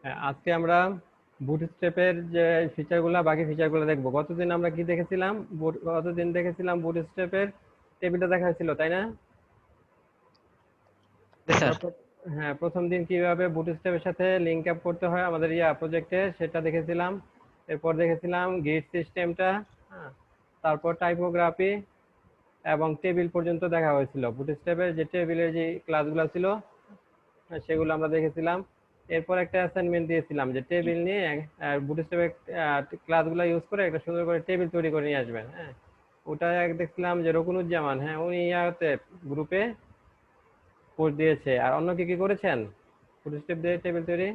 আজকে আমরা বুটস্ট্র্যাপের যে ফিচারগুলো বাকি ফিচারগুলো দেখবো। গতদিন আমরা কি দেখেছিলাম? গতদিন দেখেছিলাম বুটস্ট্র্যাপের টেবিলটা দেখা হয়েছিল, তাই না? আমরা স্যার। হ্যাঁ, প্রথম দিন কিভাবে বুটস্ট্র্যাপের সাথে লিংক আপ করতে হয় আমাদের প্রজেক্টে সেটা দেখেছিলাম। এরপর দেখেছিলাম গ্রিড সিস্টেমটা। হ্যাঁ, তারপর টাইপোগ্রাফি এবং টেবিল পর্যন্ত দেখা হয়েছিল। বুটস্ট্র্যাপের যে টেবিলের যে ক্লাসগুলো ছিল সেগুলো আমরা দেখেছিলাম। এরপর একটা অ্যাসাইনমেন্ট দিয়েছিলাম যে টেবিল নিয়ে বুটস্ট্র্যাপের ক্লাসগুলো ইউজ করে একটা সুন্দর করে টেবিল তৈরি করে নিয়ে আসবেন। হ্যাঁ, ওটা দেখছিলাম যে রকুনুজ্জামান, হ্যাঁ, উনি গ্রুপে পোস্ট দিয়েছে। আর অন্য কি কি করেছেন বুটস্ট্র্যাপ দিয়ে টেবিল তৈরি?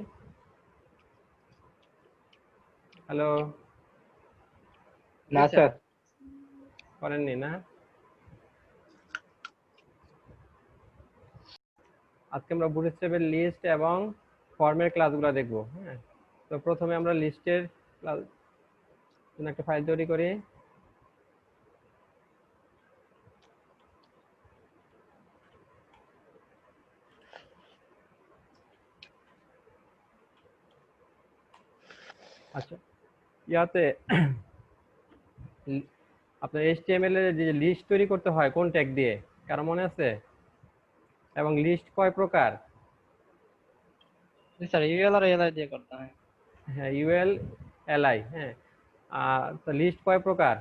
হ্যালো, না স্যার। করেননি না? আজকে আমরা বুটস্ট্র্যাপের লিস্ট এবং ফর্মের ক্লাসগুলো দেখবো। হ্যাঁ, তো প্রথমে আমরা লিস্টের ক্লাস জন্য একটা ফাইল তৈরি করি। আচ্ছা, ইয়াতে আপনার এইচটিএমএল এর যে লিস্ট তৈরি করতে হয় কোন ট্যাগ দিয়ে, কারো মনে আছে? এবং লিস্ট কয় প্রকার? স্যার ইউএল আর এলআই দিয়ে করতে হয়। হ্যাঁ, ইউএল, এলআই। হ্যাঁ, তো লিস্ট কয় প্রকার?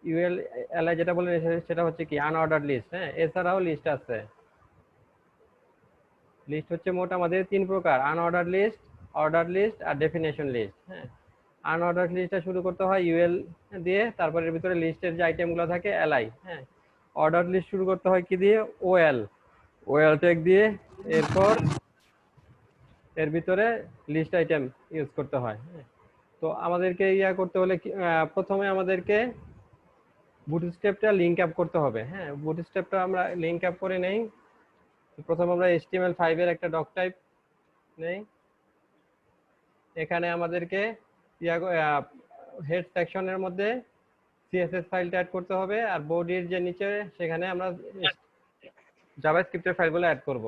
ইউএল, এলআই যেটা বলেন সেটা হচ্ছে কি আনঅর্ডার লিস্ট। হ্যাঁ, এছাড়াও লিস্ট আছে। লিস্ট হচ্ছে মোট আমাদের তিন প্রকার: আনঅর্ডার লিস্ট, অর্ডার লিস্ট আর ডেফিনেশন লিস্ট। হ্যাঁ, আনঅর্ডার লিস্টটা শুরু করতে হয় ইউএল দিয়ে, তারপরে এর ভিতরে লিস্টের যে আইটেমগুলো থাকে এলআই। হ্যাঁ, অর্ডার লিস্ট শুরু করতে হয় কি দিয়ে? ওএল, ওএল ট্যাগ দিয়ে। এরপর এর ভিতরে লিস্ট আইটেম ইউজ করতে হয়। হ্যাঁ, তো আমাদেরকে করতে হলে প্রথমে আমাদেরকে বুটস্ট্র্যাপটা লিংক আপ করতে হবে। হ্যাঁ, বুটস্ট্র্যাপটা আমরা লিংক আপ করে নেই। প্রথমে আমরা HTML5 এর একটা ডক টাইপ নেই। এখানে আমাদেরকে হেড সেকশনের মধ্যে সিএসএস ফাইলটা অ্যাড করতে হবে, আর বডির যে নিচে সেখানে আমরা জাভাস্ক্রিপ্টের ফাইলগুলো অ্যাড করব।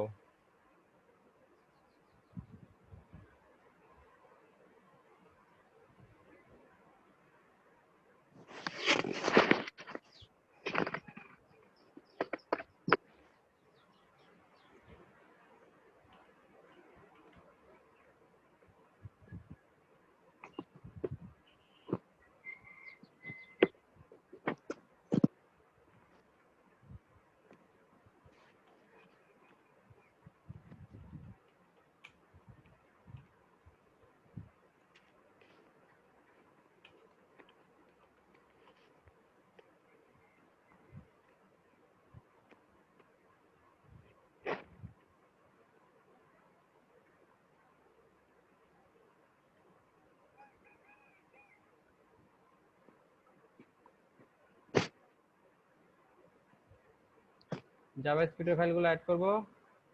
জাভাস্ক্রিপ্টের ফাইলগুলো অ্যাড করব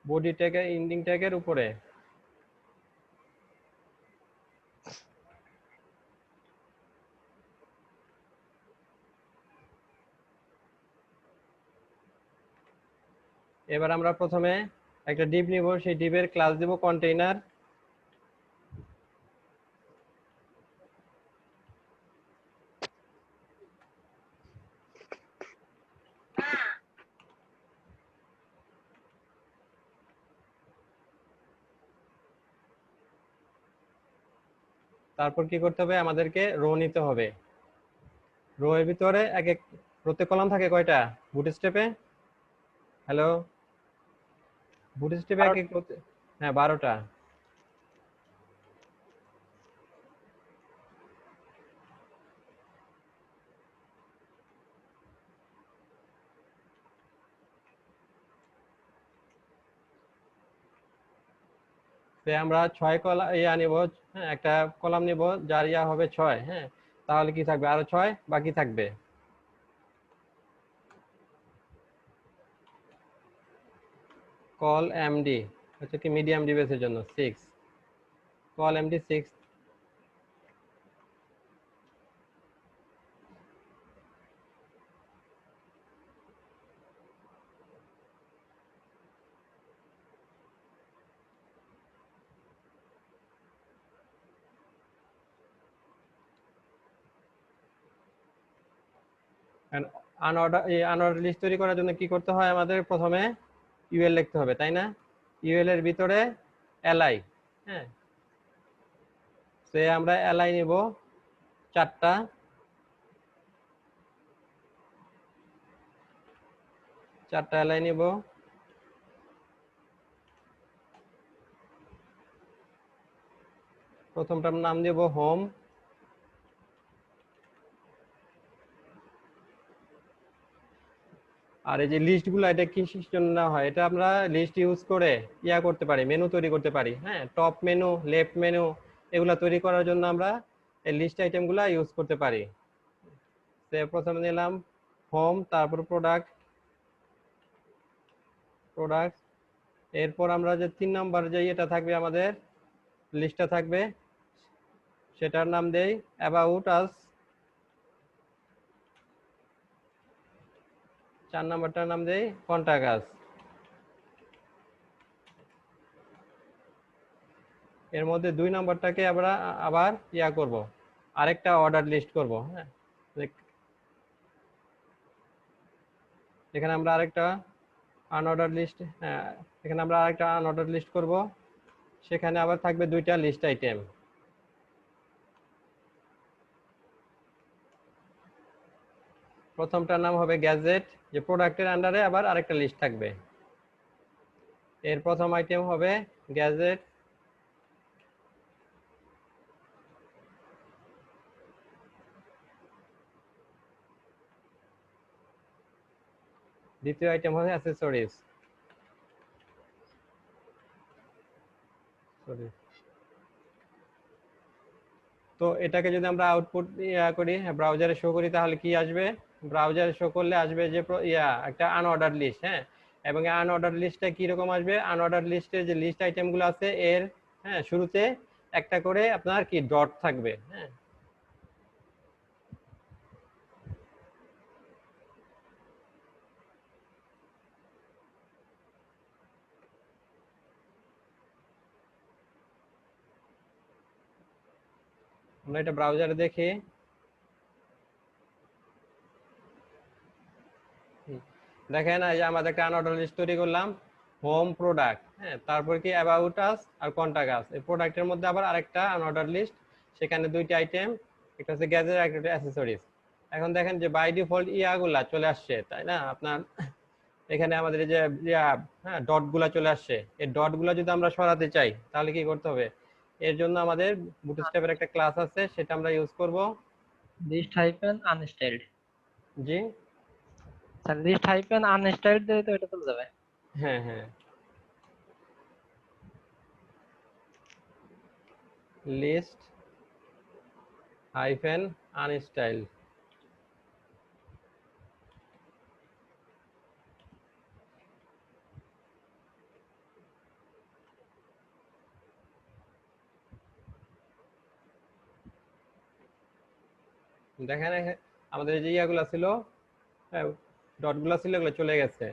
বডি ট্যাগের ইন্ডিং ট্যাগের উপরে। এবার আমরা প্রথমে একটা ডিভ নিব, সেই ডিভের ক্লাস দেব কন্টেইনার। তারপর কি করতে হবে? আমাদেরকে রো নিতে হবে। রো এর ভিতরে প্রত্যেক কলাম থাকে কয়টা বুটস্ট্র্যাপে? হ্যালো, বুটস্ট্র্যাপে হ্যাঁ, 12টা। আমরা 6 কলাম নিব। হ্যাঁ, একটা কলাম নিব যার হবে 6। হ্যাঁ, তাহলে কি থাকবে? আরো 6 বাকি থাকবে। কল এমডি হচ্ছে কি মিডিয়াম ডিভাইসের জন্য 6। Call MD 6। আনঅর্ডার লিস্ট তৈরি করার জন্য কি করতে হয়, আমাদের প্রথমে ইউএল লিখতে হবে, তাই না? ইউএল এর ভিতরে এলআই, হ্যাঁ, সে আমরা এলআই নিব 4টা, 4টা এলআই নিব। প্রথমটার নাম দেব হোম, আর এই যে লিস্টগুলো এটা কিসের জন্য না হয়, এটা আমরা লিস্ট ইউজ করে করতে পারি, মেনু তৈরি করতে পারি, হ্যাঁ, টপ মেনু, লেফট মেনু, এগুলা তৈরি করার জন্য আমরা এই লিস্ট আইটেমগুলো ইউজ করতে পারি। প্রথমে নিলাম হোম, তারপর প্রোডাক্ট, এরপর আমরা যে 3 নাম্বার যে এটা থাকবে আমাদের লিস্টটা থাকবে, সেটার নাম দেই অ্যাবাউট আস। 4 নাম্বারটার নাম দেই কন্টাক্ট আস। এর মধ্যে 2 নাম্বারটাকে আমরা আবার করব, আরেকটা অর্ডার লিস্ট করব, হ্যাঁ, এখানে আমরা আরেকটা আনঅর্ডার লিস্ট, হ্যাঁ, এখানে আমরা আরেকটা আনঅর্ডার লিস্ট করব, সেখানে আবার থাকবে 2টা লিস্ট আইটেম। প্রথমটার নাম হবে গ্যাজেট, যে প্রোডাক্টের আন্ডারে আবার আরেকটা লিস্ট থাকবে। এর প্রথম আইটেম হবে গ্যাজেট, দ্বিতীয় আইটেম হবে অ্যাক্সেসরিজ। তো এটাকে যদি আমরা আউটপুট করি, ব্রাউজারে শো করি, তাহলে কি আসবে? ব্রাউজারে শো করলে আসবে যে একটা আনঅর্ডার লিস্ট, হ্যাঁ, এবং আনঅর্ডার লিস্টটা কি রকম আসবে? আনঅর্ডার লিস্টের যে লিস্ট আইটেমগুলো আছে এর, হ্যাঁ, শুরুতে একটা করে আপনার কি ডট থাকবে, হ্যাঁ। আমরা এটা ব্রাউজারে দেখি, দেখেন এই যে আমাদের একটা আনঅর্ডার লিস্ট তৈরি করলাম, হোম, প্রোডাক্ট, হ্যাঁ, তারপর কি অ্যাবাউট আস আর কন্টাক্ট আস। এই প্রোডাক্টের মধ্যে আবার আরেকটা আনঅর্ডার লিস্ট, সেখানে 2টা আইটেম, একটা হচ্ছে গ্যাজেট আর একটা অ্যাক্সেসরিজ। এখন দেখেন যে বাই ডিফল্ট ইয়াগুলা চলে আসছে, তাই না? আপনার এখানে আমাদের এই যে হ্যাঁ ডট গুলা চলে আসছে, এই ডট গুলা যদি আমরা সরাতে চাই তাহলে কি করতে হবে? এর জন্য আমাদের বুটস্ট্র্যাপের একটা ক্লাস আছে, সেটা আমরা ইউজ করব। List hyphen আনস্টাইলড। জি, তাহলে লিস্ট হাইফেন আনস্টাইলড দিয়ে তো এটা চলে যাবে। হ্যাঁ হ্যাঁ, লিস্ট হাইফেন আনস্টাইল। দেখেন আমাদের যে ইয়াগুলা ছিল, ডট গুলা ছিল, এগুলো চলে গেছে।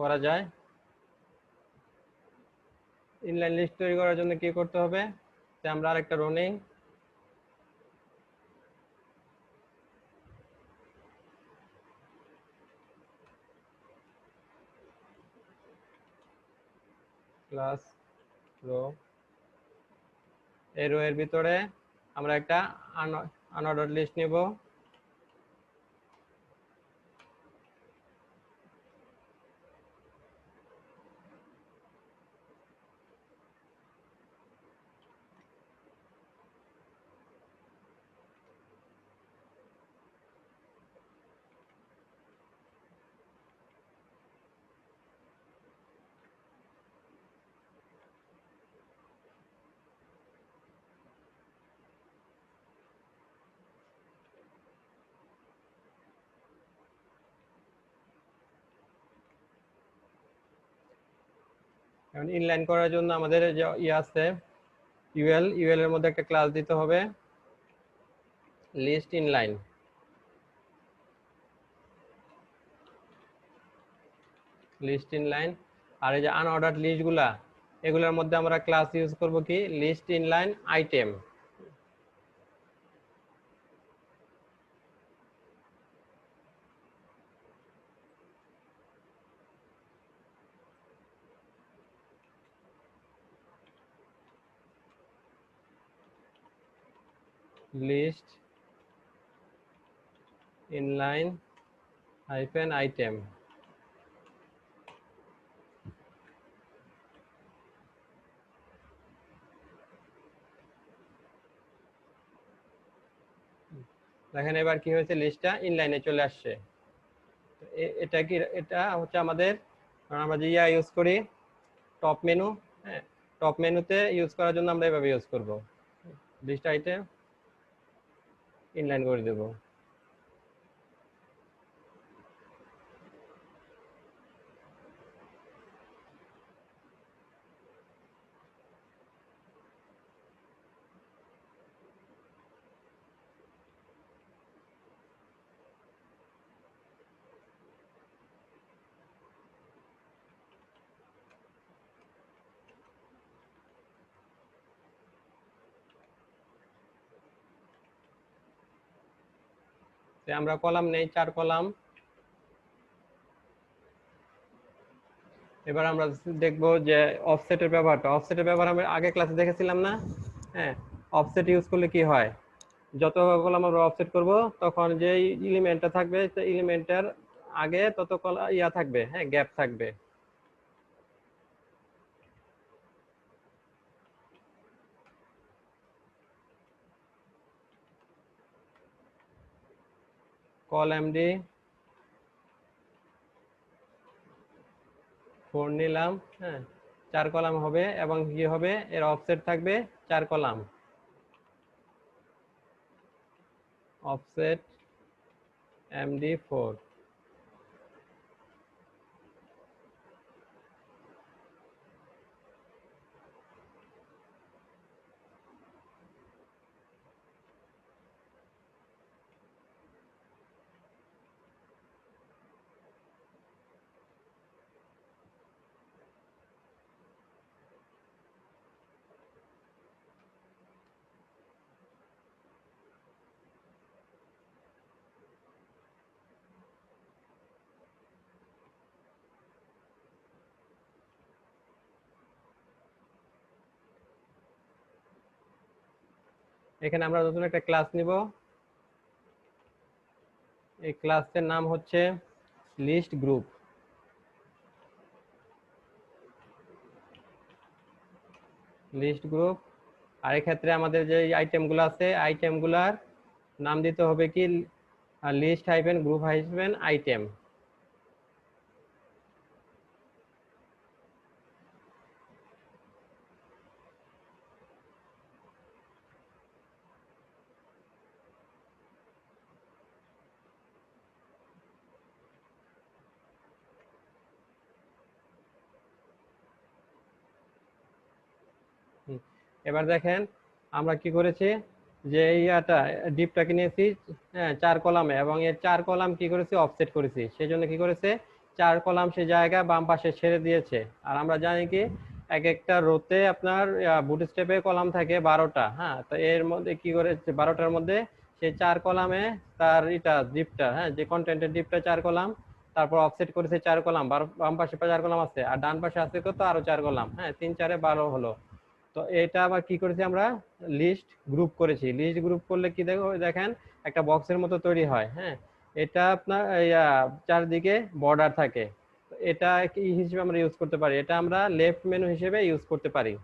করা যায়। ইনলাইন লিস্ট তৈরি করার জন্য কি করতে হবে? যে আমরা আরেকটা রো নেই, ক্লাস রো, এই রো এর ভিতরে আমরা একটা আনঅর্ডার লিস্ট নিব। এখন ইনলাইন করার জন্য আমাদের যে আছে ইউএল এর মধ্যে একটা ক্লাস দিতে হবে লিস্ট ইনলাইন। লিস্ট ইনলাইন আর এই যে আনঅর্ডার্ড লিস্টগুলা এগুলোর মধ্যে আমরা ক্লাস ইউজ করব কি list inline item. List inline hyphen item. দেখেন এবার কি হয়েছে লিস্টটা ইনলাইনে চলে আসছে। এটা কি এটা হচ্ছে আমাদের আমরা যে ইউজ করি টপ মেনু। হ্যাঁ, টপ মেনুতে ইউজ করার জন্য আমরা এভাবে ইউজ করব লিস্ট আইটেম ইনলাইন করে দেব। আমরা কলাম নেই 4 কলাম। এবার আমরা দেখব যে অফসেটের ব্যবহারটা। অফসেটের ব্যবহার আমরা আগে ক্লাসে দেখেছিলাম না? হ্যাঁ, অফসেট ইউজ করলে কি হয় যত কলাম আমরা অফসেট করব তখন যে এলিমেন্টটা থাকবে সেই এলিমেন্টের আগে তত ইয়া থাকবে, হ্যাঁ গ্যাপ থাকবে। কল এমডি 4 নিলাম। হ্যাঁ, 4 কলাম হবে এবং কি হবে এর অফসেট থাকবে 4 কলাম। Offset MD 4। এখানে আমরা নতুন একটা ক্লাস নিব। এই ক্লাসের নাম হচ্ছে লিস্ট গ্রুপ। লিস্ট গ্রুপ আর এই ক্ষেত্রে আমাদের যে আইটেমগুলো আছে আইটেমগুলার নাম দিতে হবে কি list hyphen group hyphen item. এবার দেখেন আমরা কি করেছি যে ইয়াটা ডিপটাকে নিয়েছি, হ্যাঁ 4 কলামে, এবং এর 4 কলাম কি করেছি অফসেট করেছি। সেই জন্য কি করেছে 4 কলাম সে জায়গা বাম পাশে ছেড়ে দিয়েছে। আর আমরা জানি কি এক একটা রোতে আপনার বুটস্ট্র্যাপে কলাম থাকে 12টা। হ্যাঁ, তো এর মধ্যে কি করেছে 12টার মধ্যে সেই 4 কলামে তার এটা ডিপটা, হ্যাঁ যে কন্টেন্টের ডিপটা 4 কলাম, তারপর অফসেট করেছে 4 কলাম, বাম পাশে 4 কলাম আছে আর ডান পাশে আছে কত আরো 4 কলাম। হ্যাঁ, 3 4 এ 12 হলো। তো এটা আবার কি করেছি আমরা লিস্ট গ্রুপ করেছি। লিস্ট গ্রুপ করলে কি দেখেন একটা বক্সের মতো তৈরি হয়। হ্যাঁ, এটা আপনার চারদিকে বর্ডার থাকে। এটা কি হিসেবে আমরা ইউজ করতে পারি, এটা আমরা লেফট মেনু হিসেবে ইউজ করতে পারি।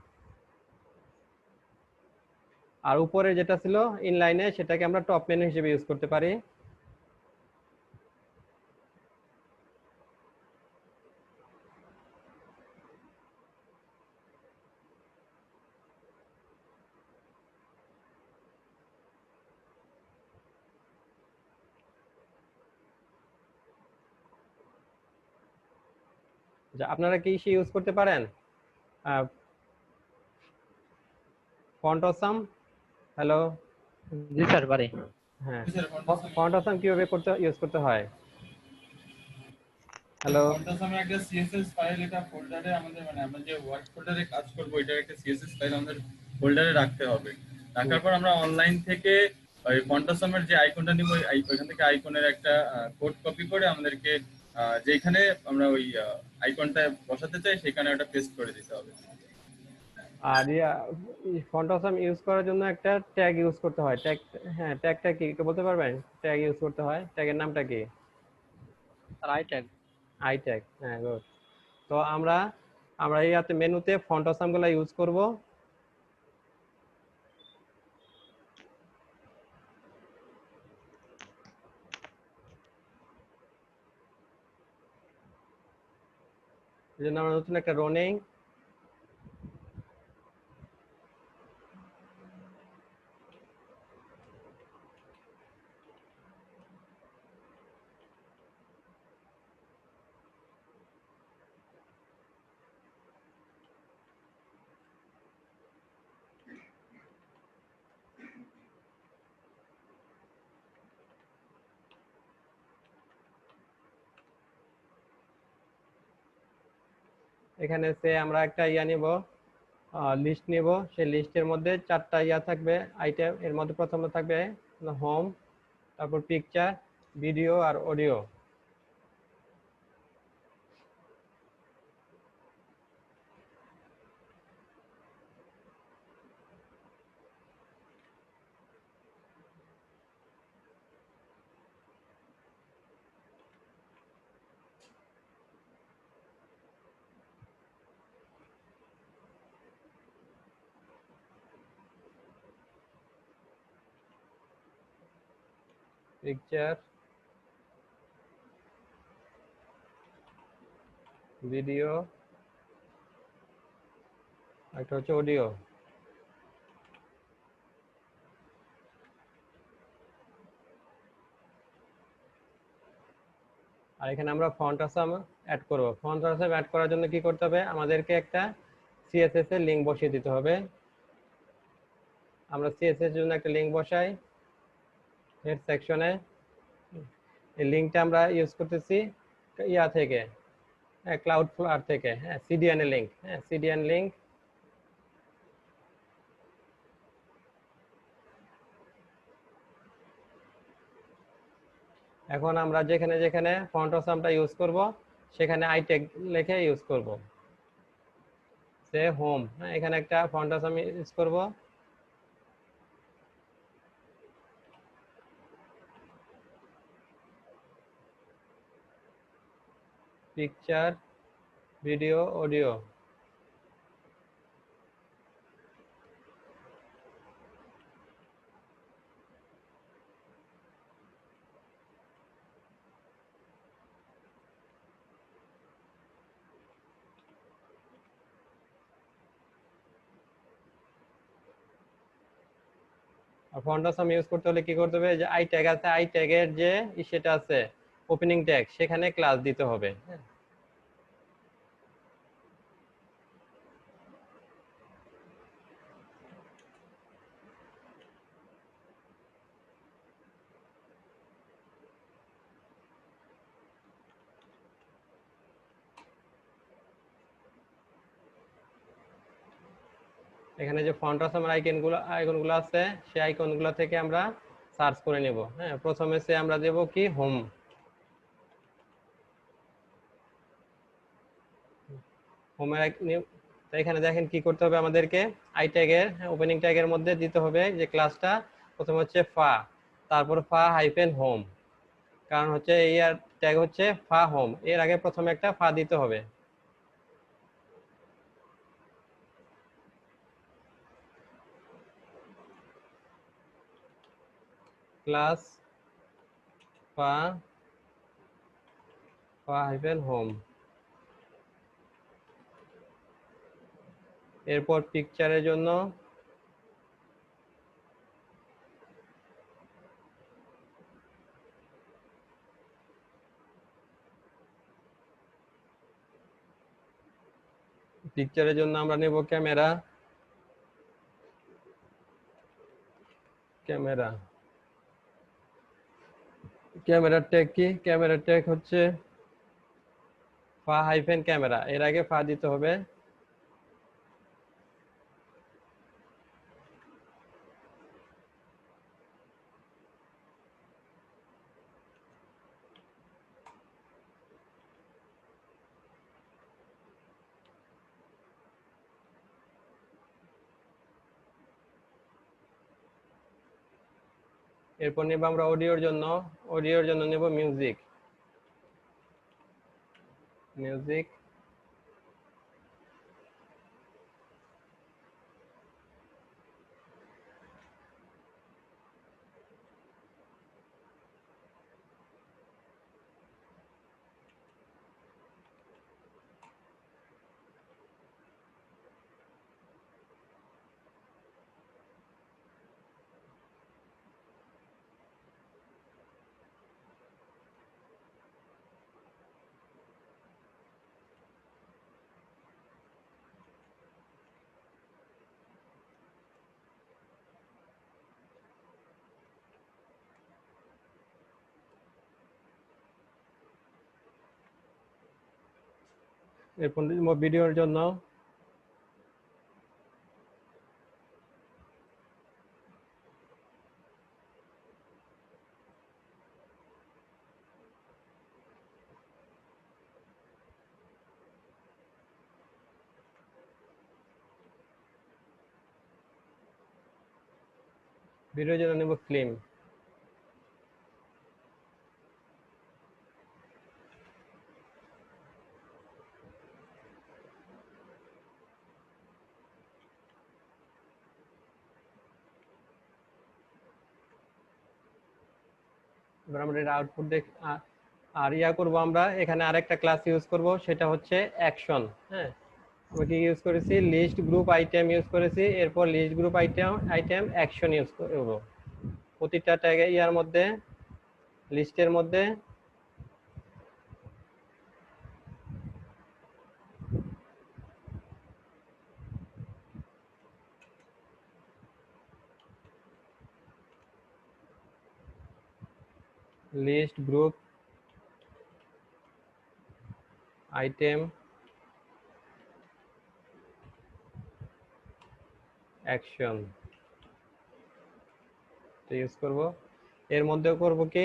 আর উপরে যেটা ছিল ইনলাইনে সেটাকে আমরা টপ মেনু হিসেবে ইউজ করতে পারি। আপনারা কি ইউজ করতে পারেন? Font Awesome, hello. জি স্যার পারি। হ্যাঁ, স্যার ফন্টাসাম ফন্ট অসাম কিভাবে ইউজ করতে হয়? হ্যালো। ফন্টাসামে একটা সিএসএস ফাইল, এটা ফোল্ডারে আমাদের মানে আমরা যে ওয়ার্ক ফোল্ডারে কাজ করবো এটা একটা সিএসএস ফাইল আমাদের ফোল্ডারে রাখতে হবে। রাখার পর আমরা অনলাইন থেকে ওই ফন্টাসামের যে আইকনটা নিব ওইখান থেকে আইকনের একটা কোড কপি করে আমাদেরকে যেখানে আমরা ওই আইকনটা বসাতে চাই সেখানে ওটা পেস্ট করে দিতে হবে। আর ফন্ট অসাম ইউজ করার জন্য একটা ট্যাগ ইউজ করতে হয়। ট্যাগ, হ্যাঁ, ট্যাগটা কি একটু বলতে পারবেন? ট্যাগ ইউজ করতে হয়, ট্যাগের নামটা কি? Sir I tag. I tag, হ্যাঁ, গুড। তো আমরা আমরা ইয়াতে মেনুতে ফন্ট অসাম গুলা ইউজ করব। এই জন্য আমরা নতুন একটা রো নেই। এখানে সে আমরা একটা নিব, লিস্ট নিব। সেই লিস্টের মধ্যে 4টা থাকবে আইটেম। এর মধ্যে প্রথমে থাকবে হোম, তারপর পিকচার, ভিডিও আর অডিও। পিকচার, ভিডিও, একটা হচ্ছে অডিও। আর এখানে আমরা ফন্ট আসাম অ্যাড করব। ফন্ট আসাম অ্যাড করার জন্য কি করতে হবে? আমাদেরকে একটা সিএসএস এর লিংক বসিয়ে দিতে হবে। আমরা সিএসএস এর জন্য একটা লিংক বসাই হেড সেকশনে। এই লিংকটা আমরা ইউজ করতেছি থেকে, হ্যাঁ, ক্লাউডফ্লাওয়ার থেকে, হ্যাঁ, সিডিএন এর লিংক, হ্যাঁ, সিডিএন লিংক। এখন আমরা যেখানে যেখানে ফন্ট আসামটা ইউজ করব সেখানে আই ট্যাগ লিখে ইউজ করব। সে হোম, হ্যাঁ, এখানে একটা ফন্ট আসাম ইউজ করব। Picture, video, audio. আর ফন্ট আসাম ইউজ করতে হলে কি করতে হবে? যে আই ট্যাগ আছে, আই ট্যাগের যে সেটা আছে ওপেনিং ট্যাগ, সেখানে ক্লাস দিতে হবে, হ্যাঁ। এখানে যে ফন্ট আসামের আইকনগুলো আছে, সেই আইকনগুলো থেকে আমরা সার্চ করে নেব, হ্যাঁ। প্রথমে সে আমরা দেব কি হোম। হোমের এখানে দেখেন কি করতে হবে আমাদেরকে? আই ট্যাগের ওপেনিং ট্যাগের মধ্যে দিতে হবে যে ক্লাসটা প্রথমে হচ্ছে ফা, তারপর ফা হাইফেন হোম। কারণ হচ্ছে এই ট্যাগ হচ্ছে ফা হোম, এর আগে প্রথমে একটা ফা দিতে হবে। ক্লাস ফা, ফা হাইফেন হোম। এরপর পিকচারের জন্য পিকচারের জন্য আমরা নেব ক্যামেরা, ক্যামেরা ক্যামেরার ট্যাগ কি? ক্যামেরার ট্যাগ হচ্ছে ফা হাইফেন ক্যামেরা, এর আগে ফা দিতে হবে। এরপর নেব আমরা অডিওর জন্য নেব মিউজিক, মিউজিক এরপর নেব ভিডিওর জন্য নেব ফিল্ম। এবার আমরা এর আউটপুট দেখ আর ইয়া করব, আমরা এখানে আরেকটা ক্লাস ইউজ করব, সেটা হচ্ছে অ্যাকশন। হ্যাঁ, আমরা কি ইউজ করেছি? লিস্ট গ্রুপ আইটেম ইউজ করেছি, এরপর list group item action use করব প্রতিটা ট্যাগে, ইয়ার মধ্যে লিস্টের মধ্যে list group item action use করব। এর মধ্যেও করব কি,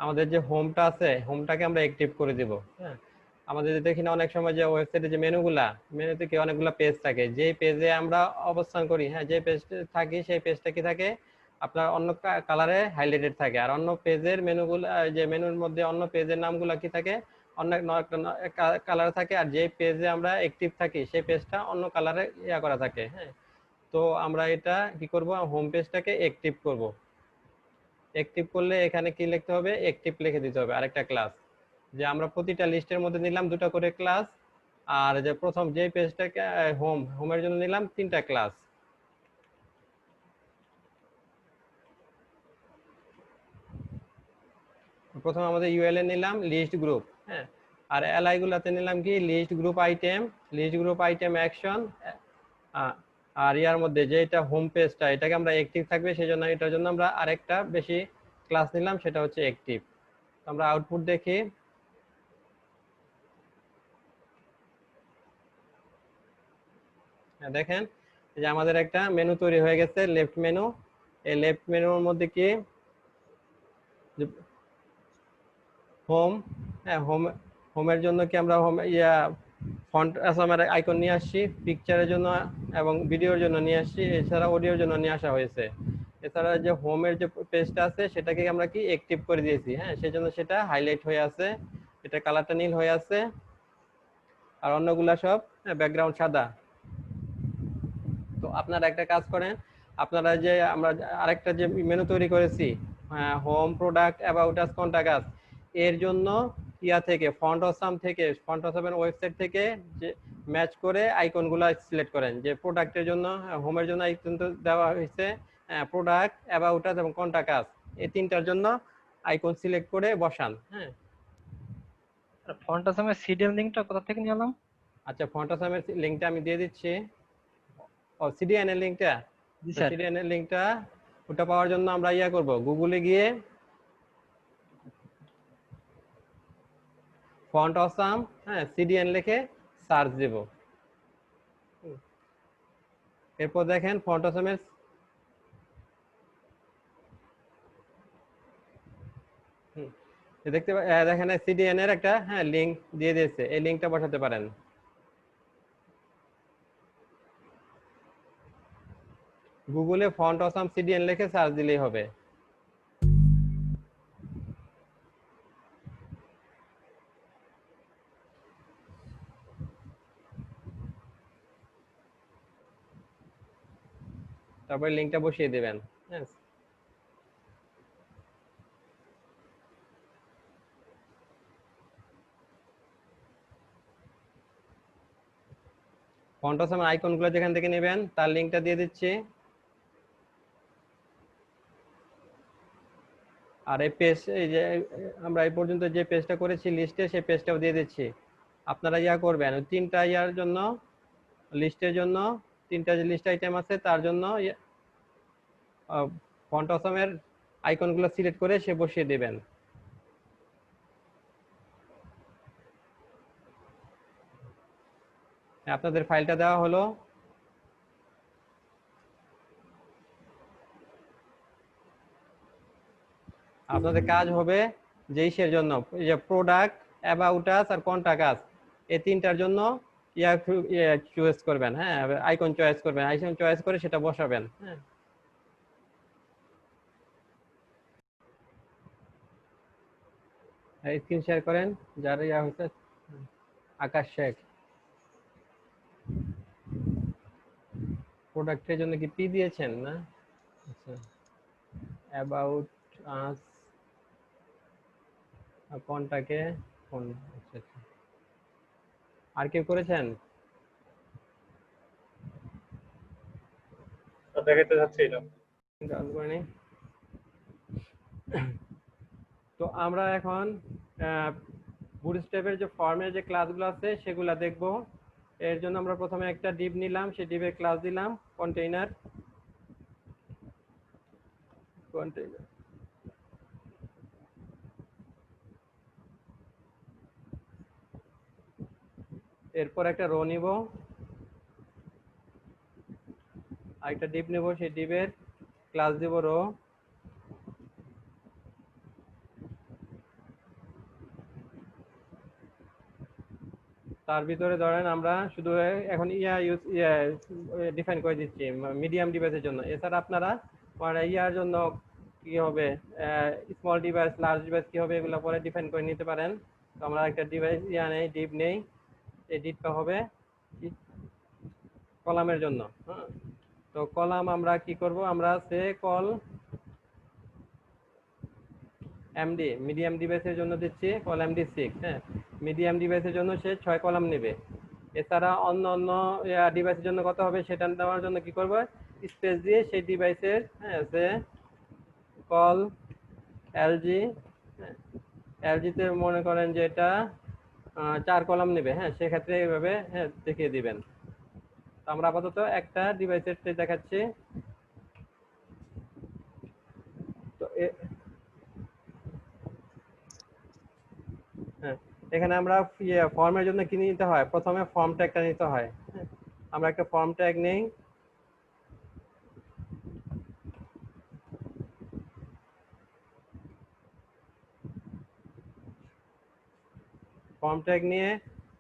আমাদের যে হোমটা আছে, হোমটাকে আমরা অ্যাক্টিভ করে দিব। হ্যাঁ, আমাদের দেখি না অনেক সময় যে ওয়েবসাইটে যে মেনুতে কি অনেকগুলা পেজ থাকে, যে পেজে আমরা অবস্থান করি, হ্যাঁ, যে পেজে থাকি সেই পেজটা কি থাকে আপনার অন্য কালারে হাইলাইটেড থাকে, আর অন্য পেজের মেনুগুলো, যে মেনুর মধ্যে অন্য পেজের নামগুলো কি থাকে অন্য কালারে থাকে, আর যে পেজে আমরা অ্যাক্টিভ থাকি সেই পেজটা অন্য কালারে ইয়া করা থাকে। হ্যাঁ, তো আমরা এটা কি করব, হোম পেজটাকে অ্যাক্টিভ করব। অ্যাক্টিভ করলে এখানে কি লিখতে হবে? অ্যাক্টিভ লিখে দিতে হবে আরেকটা ক্লাস, যে আমরা প্রতিটা লিস্টের মধ্যে নিলাম 2টা করে ক্লাস, আর যে প্রথম যে পেজটাকে হোমের জন্য নিলাম 3টা ক্লাস। প্রথম আমাদের ইউএল এ নিলাম লিস্ট গ্রুপ, হ্যাঁ, আর এলআই গুলাতে নিলাম কি লিস্ট গ্রুপ আইটেম অ্যাকশন, আর ইয়ার মধ্যে যে এটা হোম পেজটা এটাকে আমরা অ্যাক্টিভ থাকবে সেই জন্য এটার জন্য আমরা আরেকটা বেশি ক্লাস নিলাম, সেটা হচ্ছে অ্যাক্টিভ। আমরা আউটপুট দেখি, দেখেন যে আমাদের একটা মেনু তৈরি হয়ে গেছে, লেফট মেনু। এই লেফট মেনুর মধ্যে কি হোম, হ্যাঁ, হোমের জন্য কি আমরা ফন্ট আসামের আইকন নিয়ে আসছি, পিকচারের জন্য এবং ভিডিওর জন্য নিয়ে আসছি, এছাড়া অডিওর জন্য নিয়ে আসা হয়েছে। এছাড়া যে হোমের যে পেজটা আছে সেটাকে আমরা কি অ্যাক্টিভ করে দিয়েছি, হ্যাঁ, সেই জন্য সেটা হাইলাইট হয়ে আছে, এটা কালারটা নীল হয়ে আছে, আর অন্যগুলা সব ব্যাকগ্রাউন্ড সাদা। তো আপনারা একটা কাজ করেন, আপনারা যে আমরা আরেকটা যে মেনু তৈরি করেছি home, product, about us, contact আস, এর জন্য ইয়া থেকে ফন্ট অসামের ওয়েবসাইট থেকে যে ম্যাচ করে আইকনগুলো সিলেক্ট করেন। যে প্রোডাক্টের জন্য, হোমের জন্য আইকন তো দেওয়া হয়েছে প্রোডাক্ট, অ্যাবাউট আস এবং কন্টাক্ট আস, এই 3টার জন্য আইকন সিলেক্ট করে বসান। হ্যাঁ, ফন্ট আসামের সিডিএল লিংকটা কোথা থেকে নিলাম? আচ্ছা, ফন্টাসামের লিংকটা আমি দিয়ে দিচ্ছি। ও সিডিএন এর লিংকটা, জি স্যার। সিডিএন এর লিংকটা ওটা পাওয়ার জন্য আমরা ইয়া করব, গুগলে গিয়ে ফন্ট অসাম, হ্যাঁ, সিডিএন লিখে সার্চ দেব। এরপর দেখেন ফন্ট অসামের দেখতে দেখেন সিডিএন এর একটা হ্যাঁ লিংক দিয়ে দিয়েছে, এই লিংকটা বসাতে পারেন। গুগলে ফন্ট অসাম সিডিএন লিখে সার্চ দিলেই হবে। তারপরে লিংকটা বসিয়ে দেবেন। হ্যাঁ, ফন্ট অসাম আইকনগুলো যেখান থেকে নেবেন তার লিংকটা দিয়ে দিচ্ছি। আর এই পেজ, এই যে আমরা এই পর্যন্ত যে পেজটা করেছি লিস্টে, সেই পেজটাও দিয়ে দিচ্ছি। আপনারা ইয়া করবেন, তিনটা ইয়ার জন্য লিস্টের জন্য তিনটা যে লিস্ট আইটেম আছে তার জন্য ফন্ট অসামের আইকনগুলো সিলেক্ট করে সে বসিয়ে দেবেন। আপনাদের ফাইলটা দেওয়া হলো। আপনাদের কাজ হবে যে ইসের জন্য, এই যে প্রোডাক্ট, অ্যাবাউট আস আর কন্টাক্ট আস, এই তিনটার জন্য ইয়া চয়েস করবেন। হ্যাঁ, আইকন চয়েস করবেন, আইকন চয়েস করে সেটা বসাবেন। হ্যাঁ, স্ক্রিন শেয়ার করেন যার ইয়া হচ্ছে। আকাশ শেখ, প্রোডাক্টের জন্য কি পি দিয়েছেন না? আচ্ছা, অ্যাবাউট আস কোনটাকে কোন, আচ্ছা আচ্ছা। আর কেউ করেছেন? দেখাতে যাচ্ছে এটা। তো আমরা এখন বুটস্ট্র্যাপের যে ফর্মের যে ক্লাসগুলো আছে সেগুলো দেখব। এর জন্য আমরা প্রথমে একটা ডিভ নিলাম, সেই ডিভের ক্লাস দিলাম কন্টেইনার। এরপর একটা রো নিব, আরেকটা ডিভ নেব, সেই ডিভের ক্লাস দিব রো। তার ভিতরে ধরেন আমরা শুধু এখন ডিফাইন করে দিচ্ছি মিডিয়াম ডিভাইসের জন্য। এছাড়া আপনারা মানে ইয়ার জন্য কি হবে, স্মল ডিভাইস, লার্জ ডিভাইস কি হবে, এগুলো পরে ডিফাইন করে নিতে পারেন। তো আমরা একটা ডিভাইস নেই, ডিভ নেই, এই ডিভটা হবে কলামের জন্য। হ্যাঁ, তো কলাম আমরা কি করব, আমরা সে কল এমডি মিডিয়াম ডিভাইসের জন্য দিচ্ছি কল এমডি6। হ্যাঁ, মিডিয়াম ডিভাইসের জন্য সে 6 কলাম নেবে। এছাড়া অন্য অন্য ডিভাইসের জন্য কত হবে সেটা দেওয়ার জন্য কি করব, স্পেস দিয়ে সেই ডিভাইসের হ্যাঁ সে কল এলজি, এলজিতে মনে করেন যে এটা 4 কলাম নেবে। হ্যাঁ, সেক্ষেত্রে এইভাবে হ্যাঁ দেখিয়ে দিবেন। আমরা আপাতত একটা ডিভাইসের দেখাচ্ছি। তো হ্যাঁ, এখানে আমরা ফর্মের জন্য কি নিতে হয়, প্রথমে ফর্ম ট্যাগটা নিতে হয়। হ্যাঁ, আমরা একটা ফর্ম ট্যাগ নেই, ফর্ম ট্যাগ নিয়ে,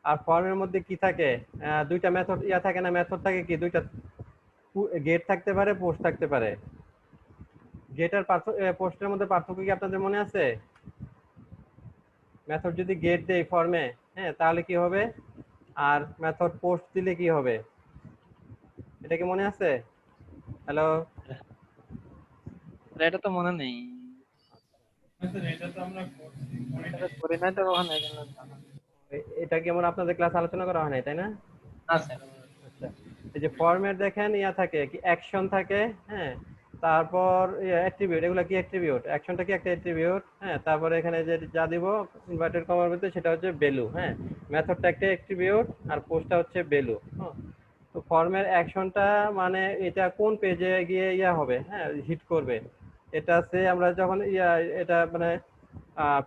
আর ফর্মের মধ্যে কি থাকে, দুইটা মেথড থাকে না, মেথড থাকে কি দুইটা, গেট থাকতে পারে, পোস্ট থাকতে পারে। গেট আর পোস্টের মধ্যে পার্থক্য কি আপনাদের মনে আছে? মেথড যদি গেট দেই ফর্মে, হ্যাঁ, তাহলে কি হবে, আর মেথড পোস্ট দিলে কি হবে, এটা কি মনে আছে? হ্যালো, এটা তো মনে নেই, এটা তো আমরা এটা করি নাই তো কখনো, এই জন্য জানা নেই। এটা কেমন আপনাদের ক্লাস আলোচনা করা হয় নাই তাই না? না স্যার। আচ্ছা, এই যে ফর্মের দেখেন ইয়া থাকে কি, অ্যাকশন থাকে, হ্যাঁ, তারপর অ্যাট্রিবিউট, এগুলো কি অ্যাট্রিবিউট, অ্যাকশনটা কি একটা অ্যাট্রিবিউট, হ্যাঁ। তারপরে এখানে যে যা দিব ইনভার্টেড কমার ভিতরে সেটা হচ্ছে ভ্যালু, হ্যাঁ। মেথডটা একটা অ্যাট্রিবিউট আর পোস্টটা হচ্ছে ভ্যালু, হ্যাঁ। তো ফর্মের অ্যাকশনটা মানে এটা কোন পেজে গিয়ে হবে, হ্যাঁ, হিট করবে, এটা আছে আমরা যখন এটা মানে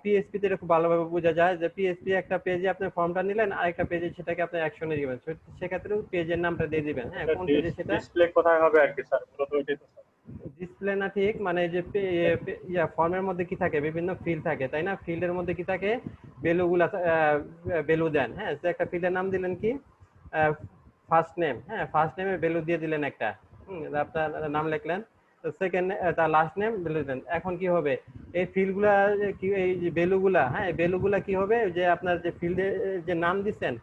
পিএসপি তে খুব ভালোভাবে বোঝা যায় যে পিএসপি একটা পেজে আপনি ফর্মটা নিলেন, আরেকটা পেজে সেটাকে আপনি অ্যাকশনে দিবেন, সেক্ষেত্রে পেজের নামটা দিয়ে দিবেন, হ্যাঁ, কোন পেজে সেটা ডিসপ্লে কোথায় হবে আর কি স্যার, মূলত ওইটাই তো স্যার। ডিসপ্লে না ঠিক, মানে যে ফর্মের মধ্যে কি থাকে, বিভিন্ন ফিল্ড থাকে তাই না, ফিল্ডের মধ্যে কি থাকে, ভ্যালুগুলা ভ্যালু দেন, হ্যাঁ। তো একটা ফিল্ডের নাম দিলেন কি ফার্স্ট নেম, হ্যাঁ, ফার্স্ট নেমে ভ্যালু দিয়ে দিলেন একটা, আপনার নাম লিখলেন, সেকেন্ড তার লাস্ট নেম ভ্যালু দেন। এখন কি হবে, এই ফিল্ডগুলা কি, এই যে ভ্যালুগুলা, হ্যাঁ, ভ্যালুগুলা কি হবে, যে আপনার যে ফিল্ডে যে নাম দিচ্ছেন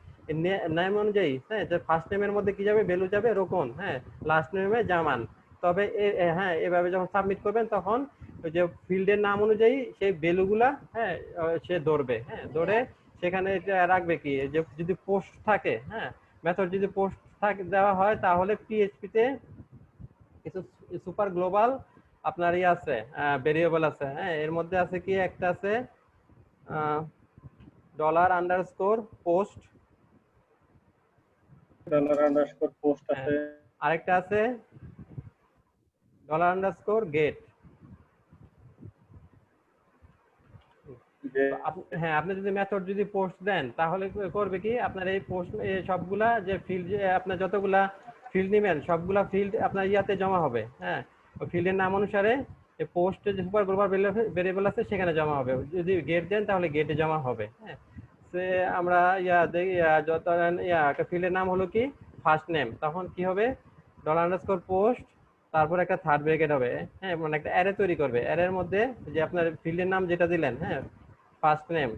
নাম অনুযায়ী, হ্যাঁ, যে ফার্স্ট নেমের মধ্যে কি যাবে, ভ্যালু যাবে রোকন, হ্যাঁ, লাস্ট নেমে জামান। তবে হ্যাঁ, এভাবে যখন সাবমিট করবেন তখন ওই যে ফিল্ডের নাম অনুযায়ী সেই ভ্যালুগুলা, হ্যাঁ, সে ধরবে, হ্যাঁ, ধরে সেখানে রাখবে কি, যে যদি পোস্ট থাকে, হ্যাঁ, মেথড যদি পোস্ট থাকে দেওয়া হয়, তাহলে পিএইচপি তে কিছু সুপার গ্লোবাল আপনার আছে, ভেরিয়েবল আছে, হ্যাঁ। এর মধ্যে আছে কি, একটা আছে $_ পোস্ট, $_ আছে, আরেকটা আছে $_ যে হ্যাঁ, আপনি যদি মেথড যদি পোস্ট দেন তাহলে করবে কি, আপনার এই পোস্ট সবগুলা যে ফিল্ড, যে আপনার যতগুলা ফিল্ড নেবেন সবগুলা ফিল্ড আপনার ইয়াতে জমা হবে, হ্যাঁ, ওই ফিল্ডের নাম অনুসারে পোস্টে যে সুপার গ্লোবাল ভেরিয়েবল আছে সেখানে জমা হবে, যদি গেট দেন তাহলে গেটে জমা হবে, হ্যাঁ। সে আমরা যত একটা ফিল্ডের নাম হলো কি ফার্স্ট নেম, তখন কি হবে, $_ তারপর একটা থার্ড ব্র্যাকেট হবে, হ্যাঁ, মানে একটা অ্যারে তৈরি করবে, অ্যারের মধ্যে যে আপনার ফিল্ডের নাম যেটা দিলেন, হ্যাঁ, ফার্স্ট নেম,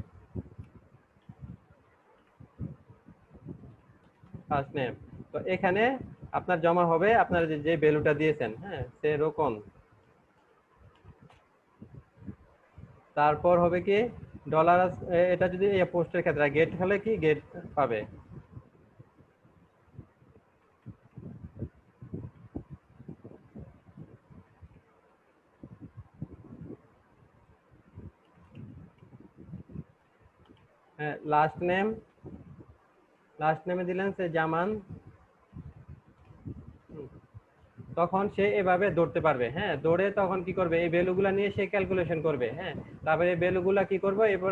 তো এখানে আপনার জমা হবে আপনার যে ভ্যালুটা দিয়েছেন, হ্যাঁ, সেরকম। তারপর হবে কি ডলার, এটা যদি পোস্টের ক্ষেত্রে গেট হলে কি গেট পাবে, হ্যাঁ। লাস্ট নেমে দিলেন সে জামান, তখন সে এভাবে ধরতে পারবে, হ্যাঁ, ধরে তখন কি করবে, এই ভ্যালুগুলা নিয়ে সে ক্যালকুলেশন করবে, হ্যাঁ। তারপরে এই ভ্যালুগুলা কি করবো, এরপর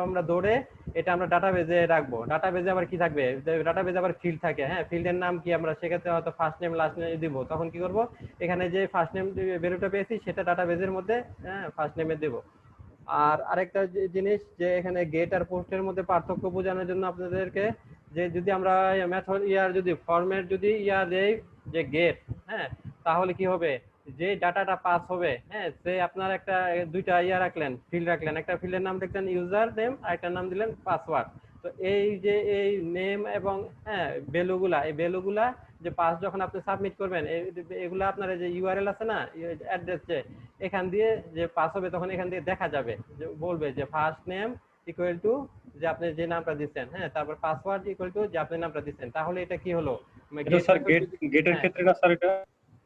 আমরা ধরে এটা আমরা ডাটাবেজে রাখবো, ডাটাবেজে আবার কি থাকবে, ডাটাবেজে আবার ফিল্ড থাকে, হ্যাঁ, ফিল্ডের নাম কি আমরা সেক্ষেত্রে হয়তো ফার্স্ট নেম লাস্ট নেম দিব, তখন কি করব, এখানে যে ফার্স্ট নেম ভ্যালুটা পেয়েছি সেটা ডাটাবেজের মধ্যে, হ্যাঁ, ফার্স্ট নেমে দেব। আর আরেকটা জিনিস, যে এখানে গেট আর পোস্টের মধ্যে পার্থক্য বোঝানোর জন্য আপনাদেরকে, যে যদি আমরা মেথড যদি ফর্মের যদি দেই যে গেট, হ্যাঁ, তাহলে কি হবে, যে ডাটাটা পাস হবে, হ্যাঁ, সে আপনার একটা দুইটা রাখলেন, ফিল্ড রাখলেন, একটা ফিল্ডের নাম দেখলেন ইউজার নেম, আরেকটার নাম দিলেন পাসওয়ার্ড। তো এই যে এই নেম এবং হ্যাঁ ভ্যালুগুলা, এই ভ্যালুগুলা যে পাস যখন আপনি সাবমিট করবেন, এগুলা আপনার যে ইউআরএল আছে না, অ্যাড্রেস, যে এখান দিয়ে যে পাস হবে তখন এখান দিয়ে দেখা যাবে, যে বলবে যে ফার্স্ট নেম ইকুয়াল টু যে আপনি যে নামটা দিচ্ছেন, হ্যাঁ, তারপর পাসওয়ার্ড ইকুয়াল টু যে আপনি নামটা দিচ্ছেন, তাহলে এটা কি হলো, এটা স্যার গেটের ক্ষেত্রে না স্যার, এটা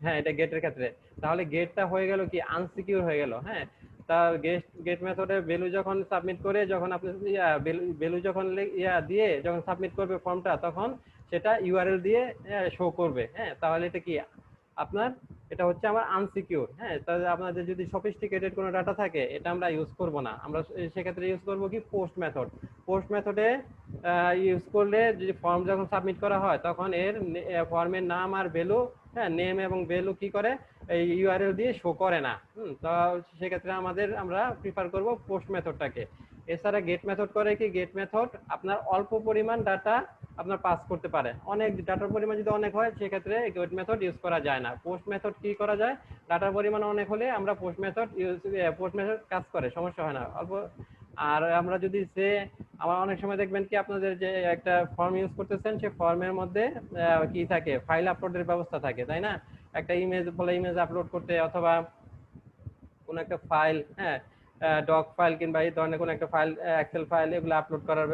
হ্যাঁ, এটা গেটের ক্ষেত্রে, তাহলে গেটটা হয়ে গেল কি আনসিকিউর হয়ে গেল, হ্যাঁ। তা গেট মেথডে ভ্যালু যখন সাবমিট করে, যখন আপনি ভ্যালু যখন দিয়ে যখন সাবমিট করবে ফর্মটা, তখন সেটা ইউআরএল দিয়ে শো করবে, হ্যাঁ। তাহলে এটা কি আপনার, এটা হচ্ছে আমার আনসিকিউর, হ্যাঁ। তাহলে আপনাদের যদি সফিস্টিকেটেড কোনো ডাটা থাকে, এটা আমরা ইউজ করব না, আমরা সেক্ষেত্রে ইউজ করব কি পোস্ট মেথড। পোস্ট মেথডে ইউজ করলে যদি ফর্ম যখন সাবমিট করা হয়, তখন এর ফর্মের নাম আর ভ্যালু, হ্যাঁ, নেম এবং ভ্যালু কি করে, এই ইউআরএল দিয়ে শো করে না, তো সেক্ষেত্রে আমরা প্রিফার করব পোস্ট মেথডটাকে। এছাড়া গেট মেথড করে কি, গেট মেথড আপনার অল্প পরিমাণ ডাটা আপনার পাস করতে পারে, অনেক ডাটার পরিমাণ যদি অনেক হয় সেক্ষেত্রে গেট মেথড ইউজ করা যায় না। পোস্ট মেথড কি করা যায়, ডাটার পরিমাণ অনেক হলে আমরা পোস্ট মেথড কাজ করে, সমস্যা হয় না অল্প। আর আমরা যদি আমার অনেক সময় দেখবেন কি, আপনাদের যে একটা ফর্ম ইউজ করতেছেন, সেই ফর্মের মধ্যে কি থাকে, ফাইল আপলোডের ব্যবস্থা থাকে, তাই না, একটা ইমেজ বলে ইমেজ আপলোড করতে, অথবা কোন একটা ফাইল, হ্যাঁ, ডক ফাইল কিংবা এই ধরনের কোন একটা ফাইল, এক্সেল ফাইল, এগুলো আপলোড করার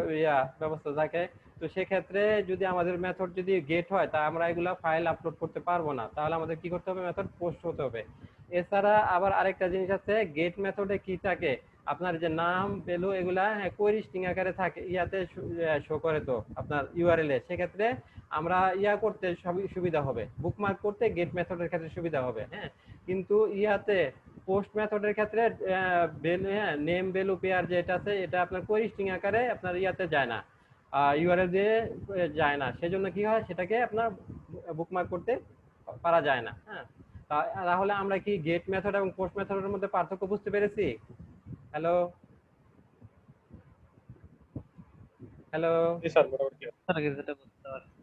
ব্যবস্থা থাকে। তো সেক্ষেত্রে যদি আমাদের মেথড যদি গেট হয় তা আমরা এগুলা ফাইল আপলোড করতে পারবো না, তাহলে আমাদের কি করতে হবে, মেথড পোস্ট হতে হবে। এছাড়া আবার আরেকটা জিনিস আছে, গেট মেথডে কি থাকে, আপনার যে নাম ভ্যালু এগুলা কোয়েরি স্ট্রিং আকারে থাকে, ইয়াতে শো করে তো আপনার ইউআরএল এ, সেক্ষেত্রে আমরা ইয়া করতে সবই সুবিধা হবে, বুকমার্ক করতে গেট মেথডের ক্ষেত্রে সুবিধা হবে। হ্যাঁ, কিন্তু ইয়াতে পোস্ট মেথডের ক্ষেত্রে নেম ভ্যালু পেয়ার যেটা আছে এটা আপনার কোয়েরি স্ট্রিং আকারে আপনার ইয়াতে যায় না, ইউআরএল দিয়ে যায় না, সেজন্য কি হয়, সেটাকে আপনার বুকমার্ক করতে পারা যায় না। হ্যাঁ, তাহলে আমরা কি গেট মেথড এবং পোস্ট মেথডের মধ্যে পার্থক্য বুঝতে পেরেছি? হ্যালো হ্যালো, জি স্যার মোটামুটি স্যার কিছুটা বুঝতে পারছি।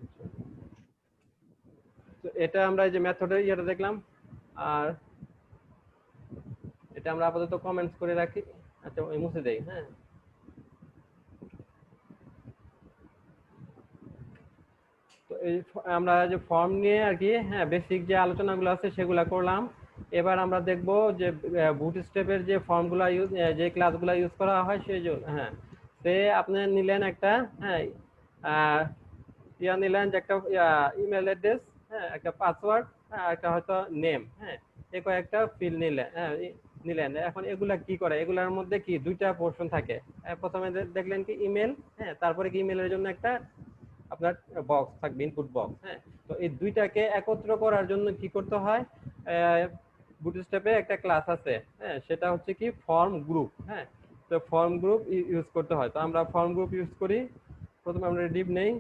তো এটা আমরা এই যে মেথডের ইয়েটা দেখলাম, আর এটা আমরা আপাতত কমেন্টস করে রাখি। আচ্ছা, ওই মুছে দেই। হ্যাঁ, তো এই আমরা যে ফর্ম নিয়ে আর কি, হ্যাঁ, বেসিক যে আলোচনাগুলো আছে সেগুলা করলাম। এবার আমরা দেখব যে বুটস্ট্র্যাপের যে ফর্মগুলো ইউজ, যে ক্লাসগুলো ইউজ করা হয় সেই হ্যাঁ, সে আপনি নিলেন একটা, হ্যাঁ, ইয়া নিলেন যে একটা ইমেল অ্যাড্রেস, হ্যাঁ, একটা পাসওয়ার্ড, হ্যাঁ, একটা হয়তো নেম, হ্যাঁ, এই কয়েকটা ফিল নিলেন, হ্যাঁ, নিলেন। এখন এগুলা কি করে, এগুলার মধ্যে কি দুইটা পোর্শন থাকে। প্রথমে দেখলেন কি ইমেল, হ্যাঁ, তারপরে কি ইমেলের জন্য একটা আপনার বক্স থাকবে, ইনপুট বক্স। হ্যাঁ, তো এই দুইটাকে একত্র করার জন্য কি করতে হয়, বুটস্ট্র্যাপে একটা ক্লাস আছে, হ্যাঁ, সেটা হচ্ছে কি ফর্ম গ্রুপ। হ্যাঁ, তো ফর্ম গ্রুপ ইউজ করতে হয়, তো আমরা ফর্ম গ্রুপ ইউজ করি। প্রথমে আমরা ডিভ নেই,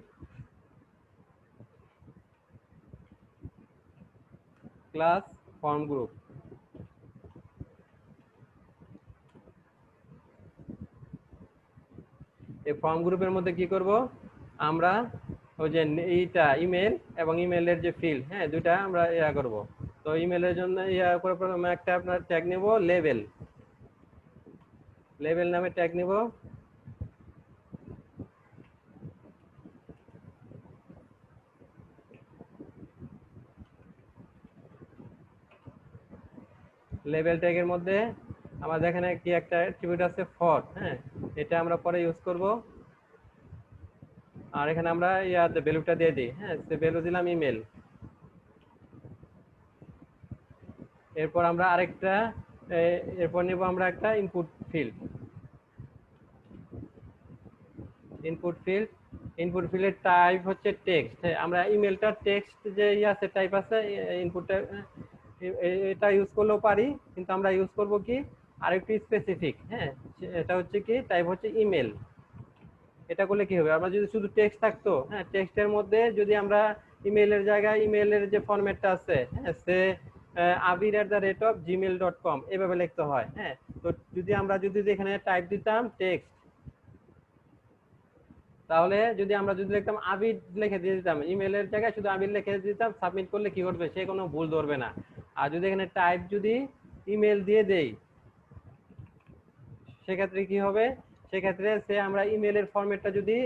ক্লাস ফর্ম গ্রুপ। এই ফর্ম গ্রুপের মধ্যে কি করব, আমরা ওই যে এইটা ইমেল এবং ইমেলের যে ফিল্ড, হ্যাঁ, দুইটা আমরা ইয়া করব। তো ইমেলের জন্য ইয়া করে প্রথমে একটা আপনার ট্যাগ নেব, লেভেল, লেভেল নামে ট্যাগ নেব। লেভেল ট্যাগের মধ্যে আমাদের এখানে কি একটা অ্যাট্রিবিউট আছে ফর, হ্যাঁ, এটা আমরা পরে ইউজ করব। আর এখানে আমরা ইয়াতে ভ্যালুটা দিয়ে দিই, হ্যাঁ, সে ভ্যালু দিলাম ইমেল। এরপর আমরা আরেকটা এরপর নেব আমরা একটা input field, input field, input ফিল্ডের টাইপ হচ্ছে টেক্সট। হ্যাঁ, আমরা ইমেলটা টেক্সট যে আছে টাইপ আছে ইনপুটটা, এটা ইউজ করলেও পারি, কিন্তু আমরা ইউজ করব কি আরেকটু স্পেসিফিক। হ্যাঁ, এটা হচ্ছে কি টাইপ হচ্ছে ইমেল। এটা করলে কি হবে, আমরা যদি শুধু টেক্সট থাকতো, হ্যাঁ, টেক্সটের মধ্যে যদি আমরা ইমেলের জায়গায় ইমেলের যে ফরম্যাটটা আছে, হ্যাঁ, সে abir@gmail.com এভাবে লিখতে হয়। হ্যাঁ, তো যদি আমরা যদি এখানে টাইপ দিতাম টেক্সট, তাহলে যদি আমরা যদি লিখতাম আবির লিখে দিয়ে দিতাম, ইমেলের জায়গায় শুধু আবির লিখে দিতাম, সাবমিট করলে কি করবে, সে কোনো ভুল ধরবে না। আর যদি এখানে টাইপ যদি ইমেল দিয়ে দেই, সেক্ষেত্রে কি হবে, সেক্ষেত্রে সে আমরা ইমেলের ফরম্যাটটা যদি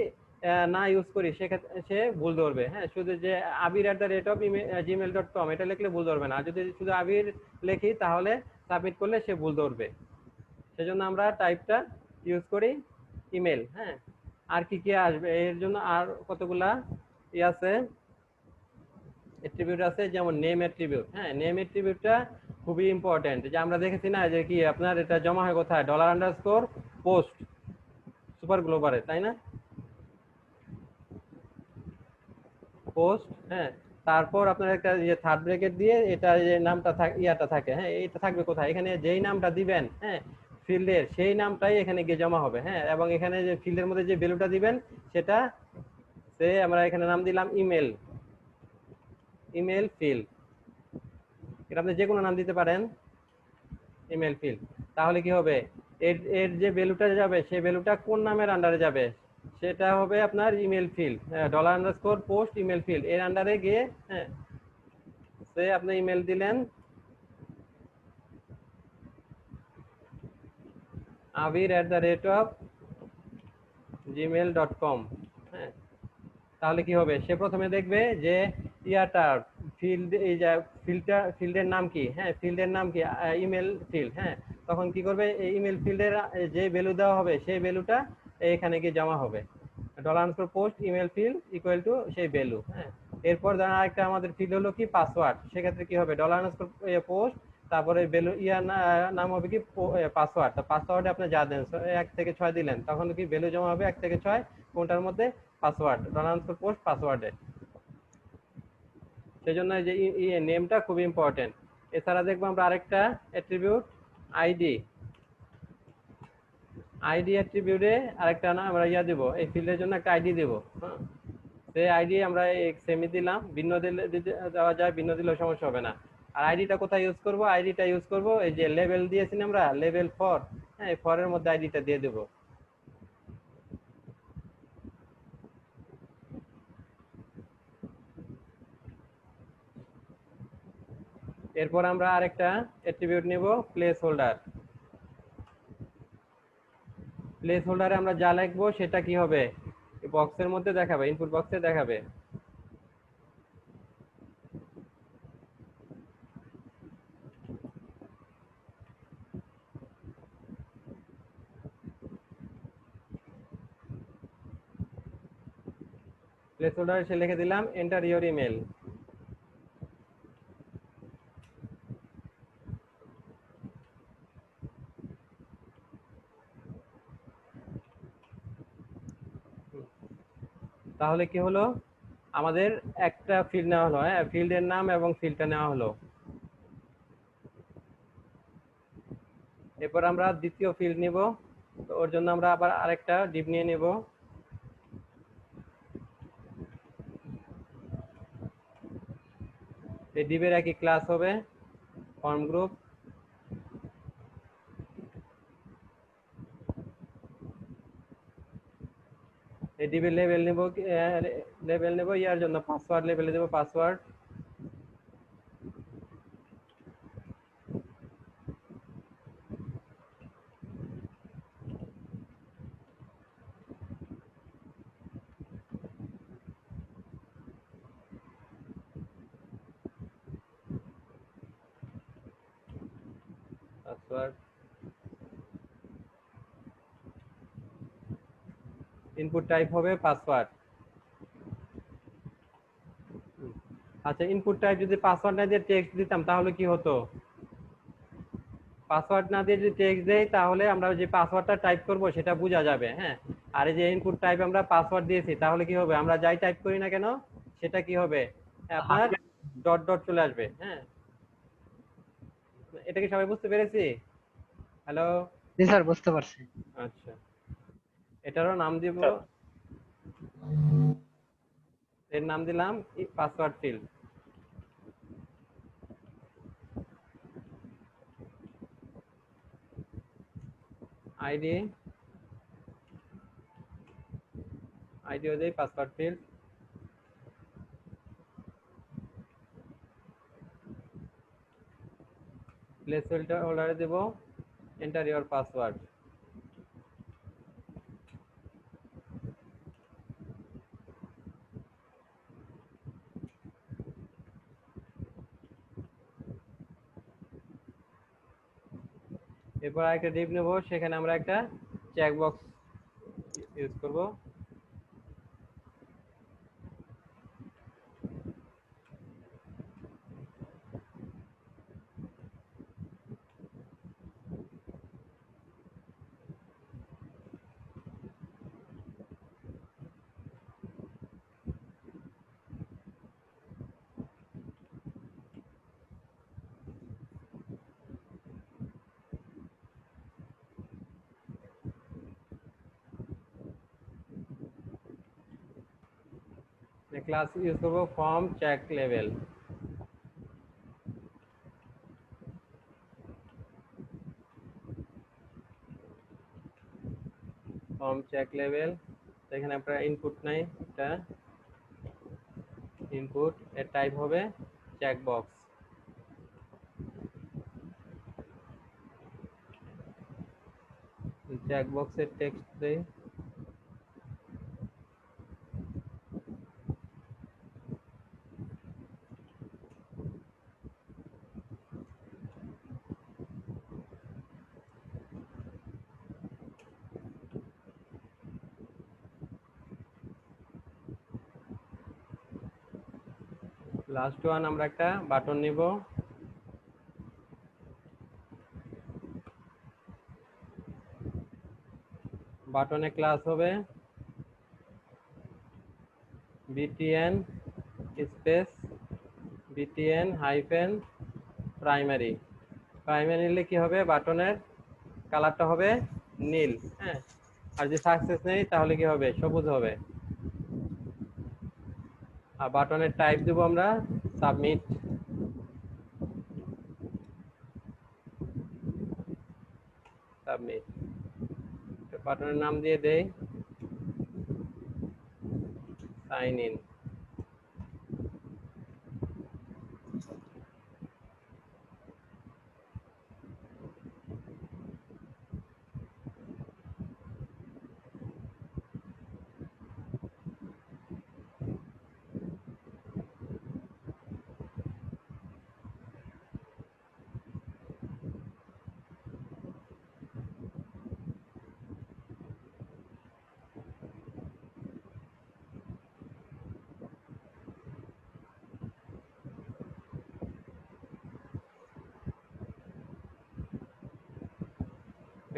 না ইউজ করি, সেক্ষেত্রে সে ভুল ধরবে। হ্যাঁ, শুধু যে abir@gmail.com এটা লিখলে ভুল ধরবে না, আর যদি শুধু আবির লিখি তাহলে সাবমিট করলে সে ভুল ধরবে। সেজন্য আমরা টাইপটা ইউজ করি ইমেল। হ্যাঁ, আর কি কি আসবে এর জন্য, আর কতগুলা ই আছে, অ্যাট্রিবিউট আছে, যেমন নেম অ্যাট্রিবিউট। হ্যাঁ, নেম অ্যাট্রিবিউটটা খুবই ইম্পর্টেন্ট, যে আমরা দেখেছি না যে কি আপনার এটা জমা হয় কোথায়, $_পোস্ট সুপার গ্লোবারে, তাই না, পোস্ট। হ্যাঁ, তারপর আপনার একটা ইয়ে থার্ড ব্র্যাকেট দিয়ে এটা যে নামটা ইয়াটা থাকে, হ্যাঁ, এটা থাকবে কোথায়, এখানে যেই নামটা দিবেন, হ্যাঁ, ফিল্ডের সেই নামটাই এখানে গিয়ে জমা হবে। হ্যাঁ, এবং এখানে যে ফিল্ডের মধ্যে যে ভ্যালুটা দিবেন সেটা সে আমরা এখানে নাম দিলাম ইমেল, ইমেল ফিল্ড। এটা আপনি যে কোনো নাম দিতে পারেন, ইমেল ফিল্ড। তাহলে কি হবে, এর এর যে ভ্যালুটা যাবে সেই ভ্যালুটা কোন নামের আন্ডারে যাবে, সেটা হবে আপনার email field, $_post email field এর আন্ডারে গিয়ে, হ্যাঁ, সে আপনি ইমেল দিলেন abir@gmail.com। হ্যাঁ, তাহলে কি হবে, সে প্রথমে দেখবে যে ইয়াটার ফিল্ড, এই যে ফিল্ডের নাম কি, হ্যাঁ, ফিল্ডের নাম কি ইমেল ফিল্ড। হ্যাঁ, তখন কি করবে, এই ইমেল ফিল্ডের যে ভ্যালু দেওয়া হবে সেই ভ্যালুটা এখানে গিয়ে জমা হবে, $post email field equal to সেই ভ্যালু। হ্যাঁ, এরপর ধরেন আরেকটা আমাদের ফিল্ড হলো কি পাসওয়ার্ড, সেক্ষেত্রে কি হবে $post তারপরে ভ্যালু নাম হবে কি পাসওয়ার্ড। তো পাসওয়ার্ডে আপনি যা দেন 1 থেকে 6 দিলেন, তখন কি ভ্যালু জমা হবে 1 থেকে 6 কোনটার মধ্যে পাসওয়ার্ড $post পাসওয়ার্ডে। সেই জন্য যে নেমটা খুব ইম্পর্টেন্ট। এছাড়া দেখবো আমরা আরেকটা অ্যাট্রিবিউট আইডি। আইডি অ্যাট্রিবিউটে আরেকটা না আমরা দেব, এই ফিল্ডের জন্য একটা আইডি দেব। হ্যাঁ, সেই আইডি আমরা সেমি দিলাম, ভিন্ন দিলে দেওয়া যায়, ভিন্ন দিলেও সমস্যা হবে না। আর আইডিটা কোথায় ইউজ করব? আইডিটা ইউজ করব এই যে লেভেল দিয়েছি না আমরা, লেভেল ফর। হ্যাঁ, এই ফরের মধ্যে আইডিটা দিয়ে দেব। এরপর আমরা আরেকটা অ্যাট্রিবিউট নেব প্লেস হোল্ডার। প্লেস হোল্ডারে আমরা যা লিখবো সেটা কি হবে বক্সের মধ্যে দেখাবে, ইনপুট বক্সে দেখাবে। প্লেস হোল্ডারে সে লিখে দিলাম এন্টার ইওর ইমেল। তাহলে কি হলো, আমাদের একটা ফিল্ড নেওয়া হলো। হ্যাঁ, ফিল্ডের নাম এবং ফিল্ডটা নেওয়া হলো। এরপর আমরা দ্বিতীয় ফিল্ড নিব, তো ওর জন্য আমরা আবার আরেকটা ডিভ নিয়ে নেব। এই ডিভের একই ক্লাস হবে ফর্ম গ্রুপ। এই ডিভের লেভেল নেব ইয়ার জন্য পাসওয়ার্ড লেভেলে দেব পাসওয়ার্ড। পাসওয়ার্ড ইনপুট টাইপ হবে পাসওয়ার্ড। আচ্ছা, ইনপুট টাইপ যদি পাসওয়ার্ড না দিয়ে টেক্সট দিতাম তাহলে কি হতো? পাসওয়ার্ড না দিয়ে যদি টেক্সট দেই তাহলে আমরা যে পাসওয়ার্ডটা টাইপ করব সেটা বোঝা যাবে। হ্যাঁ, আর এই যে ইনপুট টাইপ আমরা পাসওয়ার্ড দিয়েছি, তাহলে কি হবে, আমরা যাই টাইপ করি না কেন সেটা কি হবে, আপনার ডট ডট চলে আসবে। হ্যাঁ, এটা কি সবাই বুঝতে পেরেছি? হ্যালো? জি স্যার, বুঝতে পারছি। আচ্ছা, এটারও নাম দিব, এর নাম দিলাম পাসওয়ার্ড ফিল্ড। আইডি আইডিও দেই পাসওয়ার্ড ফিল্ড। প্লেস হোল্ডারে দেব এন্টার ইওর পাসওয়ার্ড। এরপর আরেকটা ডিপ নেব, সেখানে আমরা একটা চেক বক্স ইউজ করব। ক্লাস ইউজ করব ফর্ম চেক লেভেল। ফর্ম চেক লেভেল, এখানে আপনারা ইনপুট নাই, এটা ইনপুট, এর টাইপ হবে চেক বক্স। চেক বক্সের টেক্সট দেই, লাস্ট ওয়ান আমরা একটা বাটন নিব। বাটনে ক্লাস হবে btn space btn hyphen primary. Primary নিলে কি হবে, বাটনের কালারটা হবে নীল, হ্যাঁ। আর যদি সাকসেস নেই তাহলে কি হবে, সবুজ হবে। আর বাটনের টাইপ দেব আমরা সাবমিট। সাবমিট বাটনের নাম দিয়ে দেই সাইন ইন।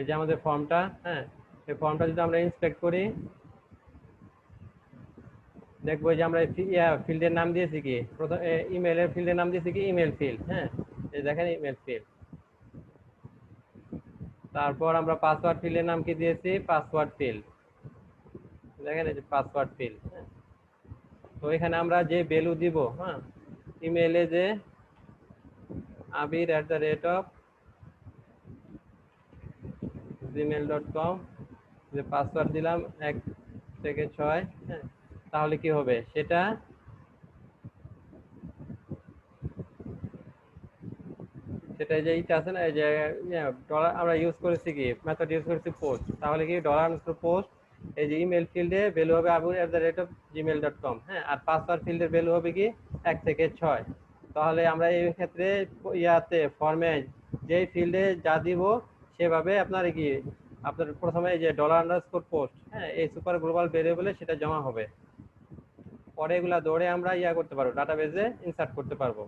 এই যে আমাদের ফর্মটা, হ্যাঁ। এই ফর্মটা যদি আমরা ইন্সপেক্ট করি, দেখবো যে আমরা ফিল্ডের নাম দিয়েছি কি, প্রথম ইমেলের ফিল্ডের নাম দিয়েছি কি ইমেল ফিল্ড, হ্যাঁ। এই দেখেন ইমেল ফিল্ড। তারপর আমরা পাসওয়ার্ড ফিল্ডের নাম কি দিয়েছি, পাসওয়ার্ড ফিল্ড। দেখেন এই যে পাসওয়ার্ড ফিল্ড, হ্যাঁ। তো এখানে আমরা যে ভ্যালু দিব, হ্যাঁ, ইমেলে যে abir@gmail.com, যে পাসওয়ার্ড দিলাম 1 থেকে 6, হ্যাঁ। তাহলে কি হবে সেটা, সেটা যে এইটা আছে না, এই যে ডলার আমরা ইউজ করেছি কি মেথড ইউজ করেছি পোস্ট, তাহলে কি $পোস্ট, এই যে ইমেল ফিল্ডে ভ্যালু হবে abir@gmail.com, হ্যাঁ। আর পাসওয়ার্ড ফিল্ডের ভ্যালু হবে কি 1 থেকে 6। তাহলে আমরা এই ক্ষেত্রে ইয়াতে ফর্মে যেই ফিল্ডে যা দিব সেভাবে আপনার কি আপনার প্রথমে এই যে $পোস্ট, হ্যাঁ, এই সুপার গ্লোবাল ভেরিয়েবলে সেটা জমা হবে। পরে এগুলা দৌড়ে আমরা করতে পারবো, ডাটাবেজে ইনসার্ট করতে পারবো।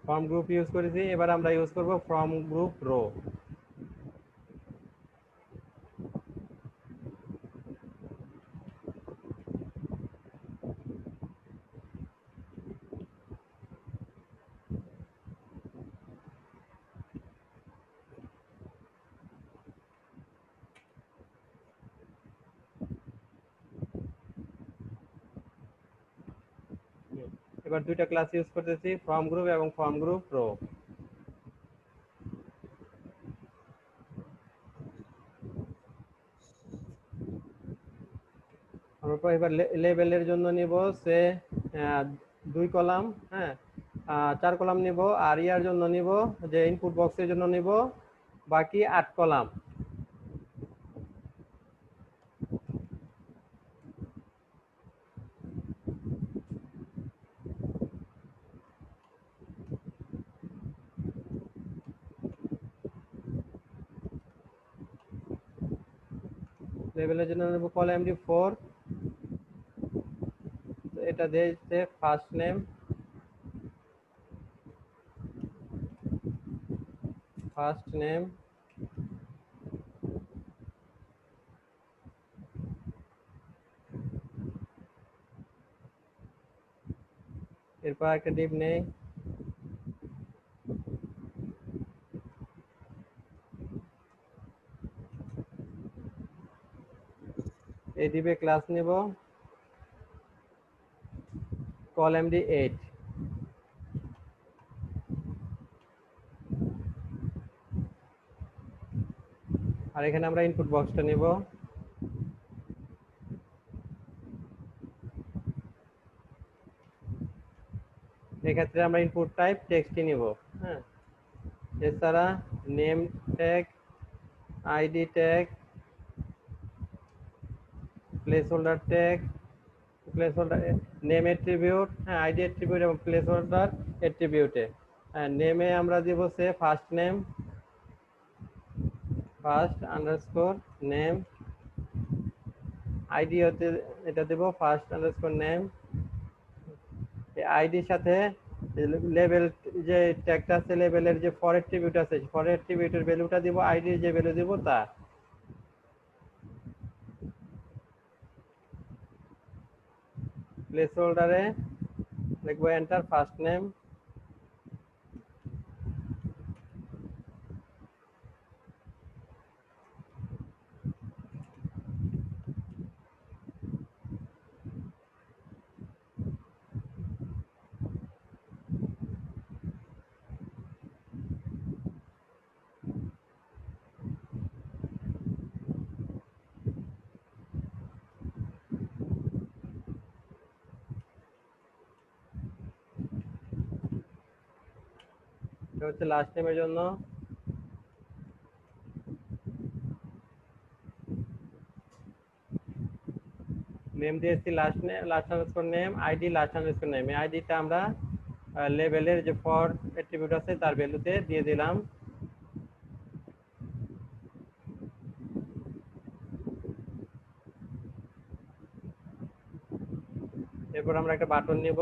ফর্ম গ্রুপ ইউজ করেছি, এবার আমরা ইউজ করব ফর্ম গ্রুপ রো। এবার দুইটা ক্লাস ইউজ করতেছি, ফর্ম গ্রুপ এবং ফর্ম গ্রুপ রো। আমরা এবার লেবেলের জন্য নিব সে 2 কলাম, হ্যাঁ, 4 কলাম নিব। আর ইয়ার জন্য নিব যে ইনপুট বক্সের জন্য নিব বাকি 8 কলাম। লেবেলের জন্য নেব কল md4, এটা দিয়েছে ফার্স্ট নেম, ফার্স্ট নেম, এরপর একটা ডিভ নেই, এই ডিভে ক্লাস নিব, কল এমডি 8। আর এখানে আমরা ইনপুট বক্সটা নিব। এক্ষেত্রে আমরা ইনপুট টাইপ টেক্সটই নিব। হ্যাঁ, এছাড়া name tag, ID tag, placeholder tag, placeholder name attribute, হ্যাঁ আইডি অ্যাট্রিবিউট এবং প্লেস হোল্ডার অ্যাট্রিবিউটে। হ্যাঁ, নেমে আমরা দিব সে first name, first underscore name. ID হতে এটা দেব ফার্স্ট আন্ডারস্কোর নেম। আইডির সাথে লেভেল যে ট্যাগটা আছে, লেভেলের যে ফর অ্যাট্রিবিউট আছে, ফর অ্যাট্রিবিউটের ভ্যালুটা দিব, আইডির যে ভ্যালু দিব তা। প্লেস হোল্ডারে লিখবো এন্টার ফার্স্ট নেম, এটা হচ্ছে লাস্ট নেমের জন্য। নেম দিয়েছি last name, last underscore name, ID last underscore name. এই আইডিটা আমরা লেভেলের যে ফর অ্যাট্রিবিউট আছে তার ভ্যালুতে দিয়ে দিলাম। এরপর আমরা একটা বাটন নিব।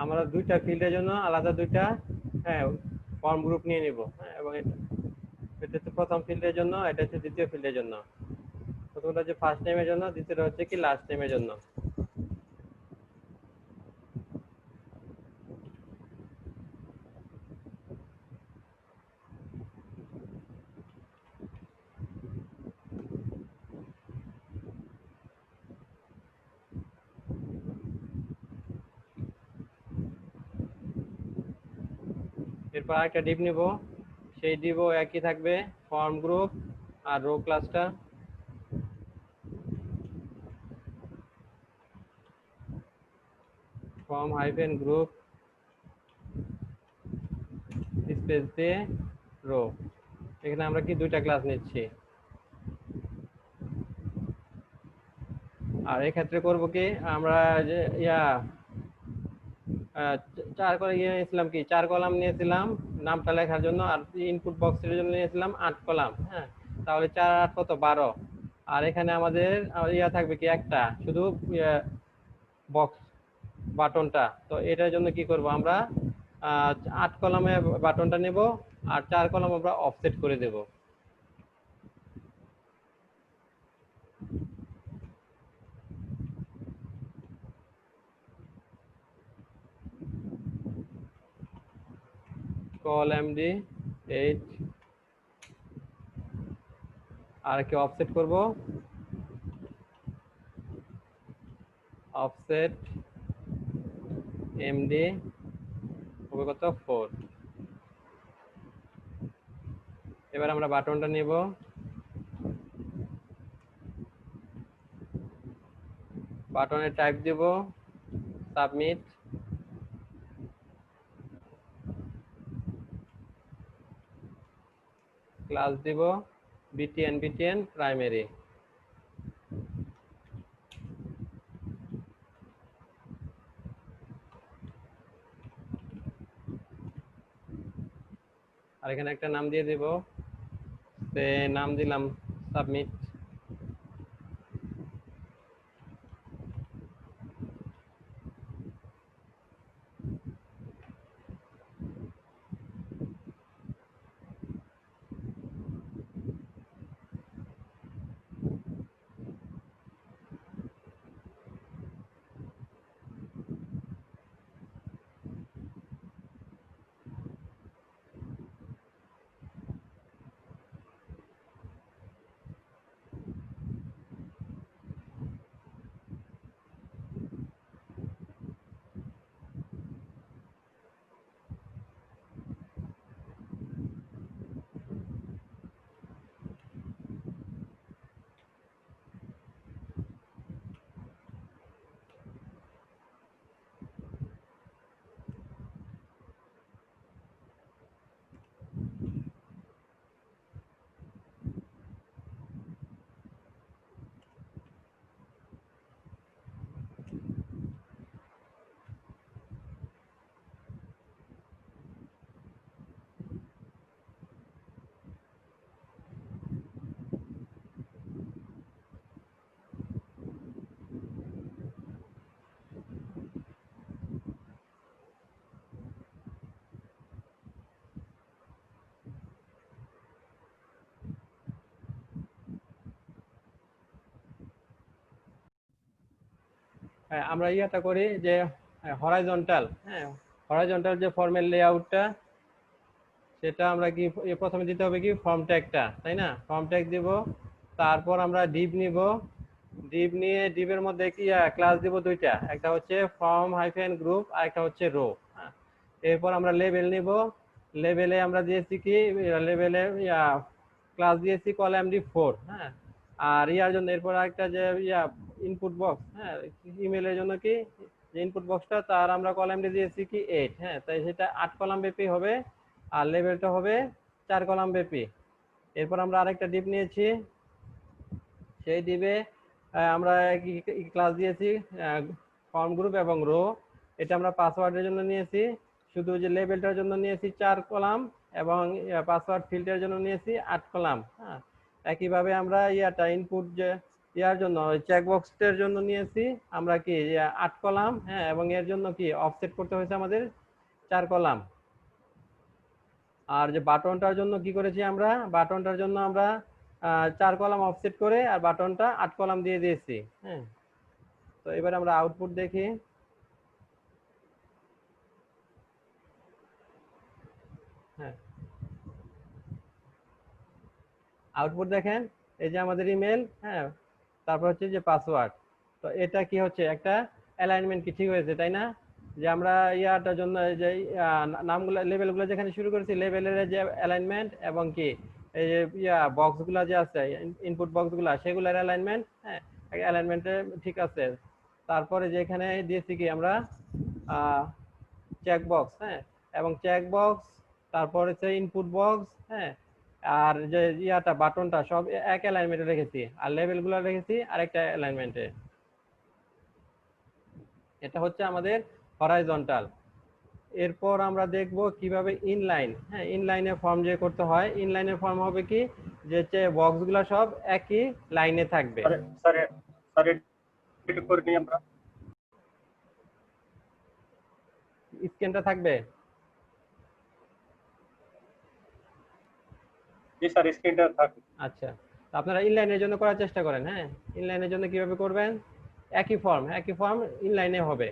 আমরা দুইটা ফিল্ডের জন্য আলাদা দুইটা হ্যাঁ ফর্ম গ্রুপ নিয়ে নিব। হ্যাঁ, এবং এটা হচ্ছে প্রথম ফিল্ডের জন্য, এটা হচ্ছে দ্বিতীয় ফিল্ডের জন্য। প্রথমটা হচ্ছে ফার্স্ট নেমের জন্য, দ্বিতীয়টা হচ্ছে কি লাস্ট নেমের জন্য। এরপর আরেকটা ডিপ নিব, সেই ডিপও একই থাকবে, ফর্ম গ্রুপ আর রো ক্লাসটা। ফর্ম হাইফেন গ্রুপ স্পেস দিয়ে রো। এখানে আমরা কি দুইটা ক্লাস নিচ্ছি। আর এক্ষেত্রে করব কি আমরা যে চার করে নিয়েছিলাম, কি 4 কলাম নিয়েছিলাম নামটা লেখার জন্য, আর ইনপুট বক্সের জন্য নিয়েছিলাম 8 কলাম। হ্যাঁ, তাহলে 4 আর 8 কত 12। আর এখানে আমাদের থাকবে কি একটা শুধু বক্স বাটনটা। তো এটার জন্য কি করব আমরা 8 কলামে বাটনটা নেব আর 4 কলাম আমরা অফসেট করে দেব। কল এমডি 8 আর কি অফসেট করব, অফসেট এমডি হবে কত 4। এবার আমরা বাটনটা নিব, বাটনের টাইপ দিব সাবমিট, ক্লাস দিব বিটিএন প্রাইমারি। আর এখানে একটা নাম দিয়ে দিব, সে নাম দিলাম সাবমিট। আমরা ইয়াটা করি যে হরাইজন্টাল, হ্যাঁ, হরাইজন্টাল যে ফর্মের লেআউটটা, সেটা আমরা কি প্রথমে দিতে হবে কি ফর্ম ট্যাগটা, তাই না? ফর্ম ট্যাগ দিব, তারপর আমরা ডিভ নিব, ডিভ নিয়ে ডিভের মধ্যে কি ক্লাস দিব দুইটা, একটা হচ্ছে ফর্ম হাইফেন গ্রুপ আর একটা হচ্ছে রো। এরপর আমরা লেবেল নিব, লেবেলে আমরা দিয়েছি কি লেবেলে ক্লাস দিয়েছি কলামডি 4, হ্যাঁ। আর ইয়ার জন্য এরপর একটা যে ইনপুট বক্স, হ্যাঁ, ইমেলের জন্য কি যে ইনপুট বক্সটা তার আমরা কলামডি দিয়েছি কি 8, হ্যাঁ, তাই সেটা 8 কলাম ব্যাপী হবে, আর লেবেলটা হবে 4 কলাম ব্যাপী। এরপর আমরা আরেকটা ডিপ নিয়েছি, সেই ডিবে আমরা ক্লাস দিয়েছি ফর্ম গ্রুপ এবং রো, এটা আমরা পাসওয়ার্ডের জন্য নিয়েছি, শুধু যে লেবেলটার জন্য নিয়েছি 4 কলাম এবং পাসওয়ার্ড ফিল্ডের জন্য নিয়েছি 8 কলাম, হ্যাঁ। একইভাবে আমরা ইনপুট যে ইয়ার জন্য চেকবক্সের জন্য নিয়েছি আমরা কি 8 কলাম, হ্যাঁ, এবং এর জন্য কি অফসেট করতে হয়েছে আমাদের 4 কলাম। আর যে বাটনটার জন্য কি করেছি আমরা, বাটনটার জন্য আমরা 4 কলাম অফসেট করে আর বাটনটা 8 কলাম দিয়ে দিয়েছি, হ্যাঁ। তো এবার আমরা আউটপুট দেখি। হ্যাঁ, আউটপুট দেখেন, এই যে আমাদের ইমেল, হ্যাঁ, তারপর হচ্ছে যে পাসওয়ার্ড। তো এটা কি হচ্ছে, একটা অ্যালাইনমেন্ট কি ঠিক হয়েছে, তাই না? যে আমরা ইয়াটার জন্য যে নামগুলো লেভেলগুলো যেখানে শুরু করেছি, লেভেলের যে অ্যালাইনমেন্ট এবং কি এই যে বক্সগুলো যে আছে ইনপুট বক্সগুলো, সেগুলোর অ্যালাইনমেন্ট, হ্যাঁ, অ্যালাইনমেন্টে ঠিক আছে। তারপরে যে এখানে দিয়েছি কি আমরা চেক বক্স, হ্যাঁ, এবং চেক বক্স, তারপর হচ্ছে ইনপুট বক্স, হ্যাঁ, আর যে বাটনটা সব এক অ্যালাইনমেন্টে রেখেছি, আর লেভেলগুলো রেখেছি আরেকটা অ্যালাইনমেন্টে। এটা হচ্ছে আমাদের হরাইজন্টাল। এরপর আমরা দেখব কিভাবে ইনলাইন, হ্যাঁ, ইনলাইনে ফর্ম যে করতে হয়। ইনলাইনে ফর্ম হবে কি যে বক্সগুলো সব একই লাইনে থাকবে। স্যার স্যার স্যার এটা করে নিই আমরা। স্ক্যানটা থাকবে। জি স্যার, স্ক্রিনটা থাকুক। আচ্ছা, তো আপনারা ইনলাইনের জন্য করার চেষ্টা করেন, হ্যাঁ। ইনলাইনের জন্য কিভাবে করবেন, একই ফর্ম ইনলাইনে হবে।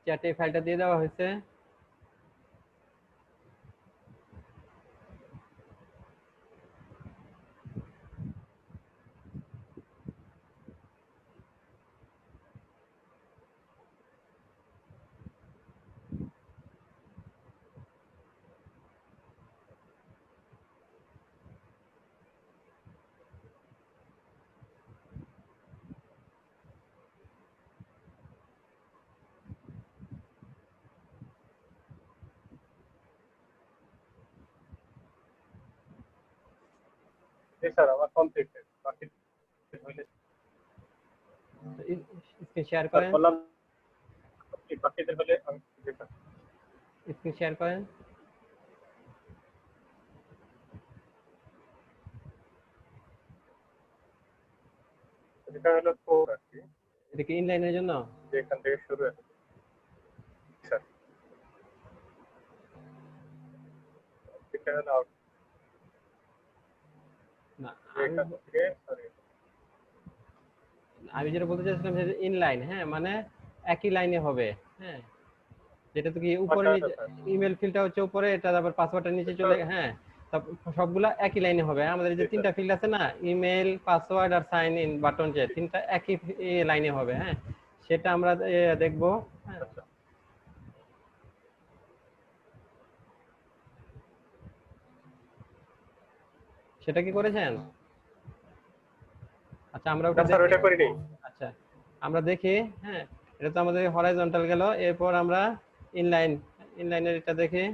চ্যাটে ফাইলটা দিয়ে দেওয়া হয়েছে। জি স্যার আমার কমপ্লিট বাকি হইলে স্ক্রিন শেয়ার স্যার করেন, বললাম বাকিদের হলে আমি জি স্যার স্ক্রিন শেয়ার করেন। এটা হলো কোড আর কি এটা কি ইনলাইনের জন্য? যে এখান থেকে শুরু আছে স্যার এটা হলো আউট না, এখান থেকে সরি আমি যেটা বলতে চাইছিলাম যে ইনলাইন, হ্যাঁ, মানে একই লাইনে হবে, হ্যাঁ, যেটা তো কি উপরে আচ্ছা, নিচে আচ্ছা, ইমেল ফিল্ডটা হচ্ছে উপরে, এটা আবার পাসওয়ার্ডটা নিচে চলে, হ্যাঁ, সবগুলা একই লাইনে হবে। আমাদের এই যে জি, তিনটা ফিল্ড আছে না, ইমেল, পাসওয়ার্ড আর সাইন ইন বাটন, যে তিনটা একই লাইনে হবে, হ্যাঁ, সেটা আমরা দেখবো, হ্যাঁ। আচ্ছা সেটা কি করেছেন? আচ্ছা, আমরা না ওটা স্যার দেখি। ওটা করিনি আচ্ছা, আমরা দেখি, হ্যাঁ, এটা তো আমাদের হরাইজন্টাল গেল, এরপর আমরা ইনলাইনের এটা দেখি।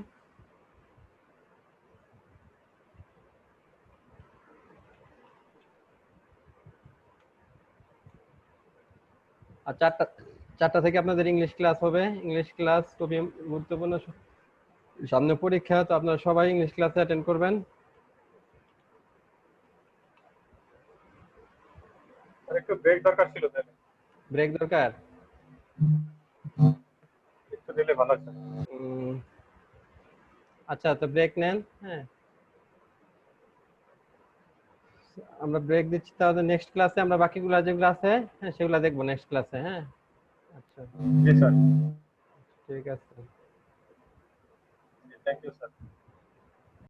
আর চারটা থেকে আপনাদের ইংলিশ ক্লাস হবে। ইংলিশ ক্লাস খুবই গুরুত্বপূর্ণ, সামনে পরীক্ষা, তো আপনারা সবাই ইংলিশ ক্লাসে অ্যাটেন্ড করবেন। আর একটু ব্রেক দরকার ছিল তাহলে ব্রেক দরকার? একটু দিলে ভালো হতো উম, আচ্ছা, তো ব্রেক নেন, হ্যাঁ, আমরা ব্রেক দিচ্ছি। তাহলে নেক্সট ক্লাসে আমরা বাকিগুলো যেগুলো আছে, হ্যাঁ, সেগুলো দেখবো নেক্সট ক্লাসে, হ্যাঁ। আচ্ছা, জি স্যার ঠিক আছে। Thank you sir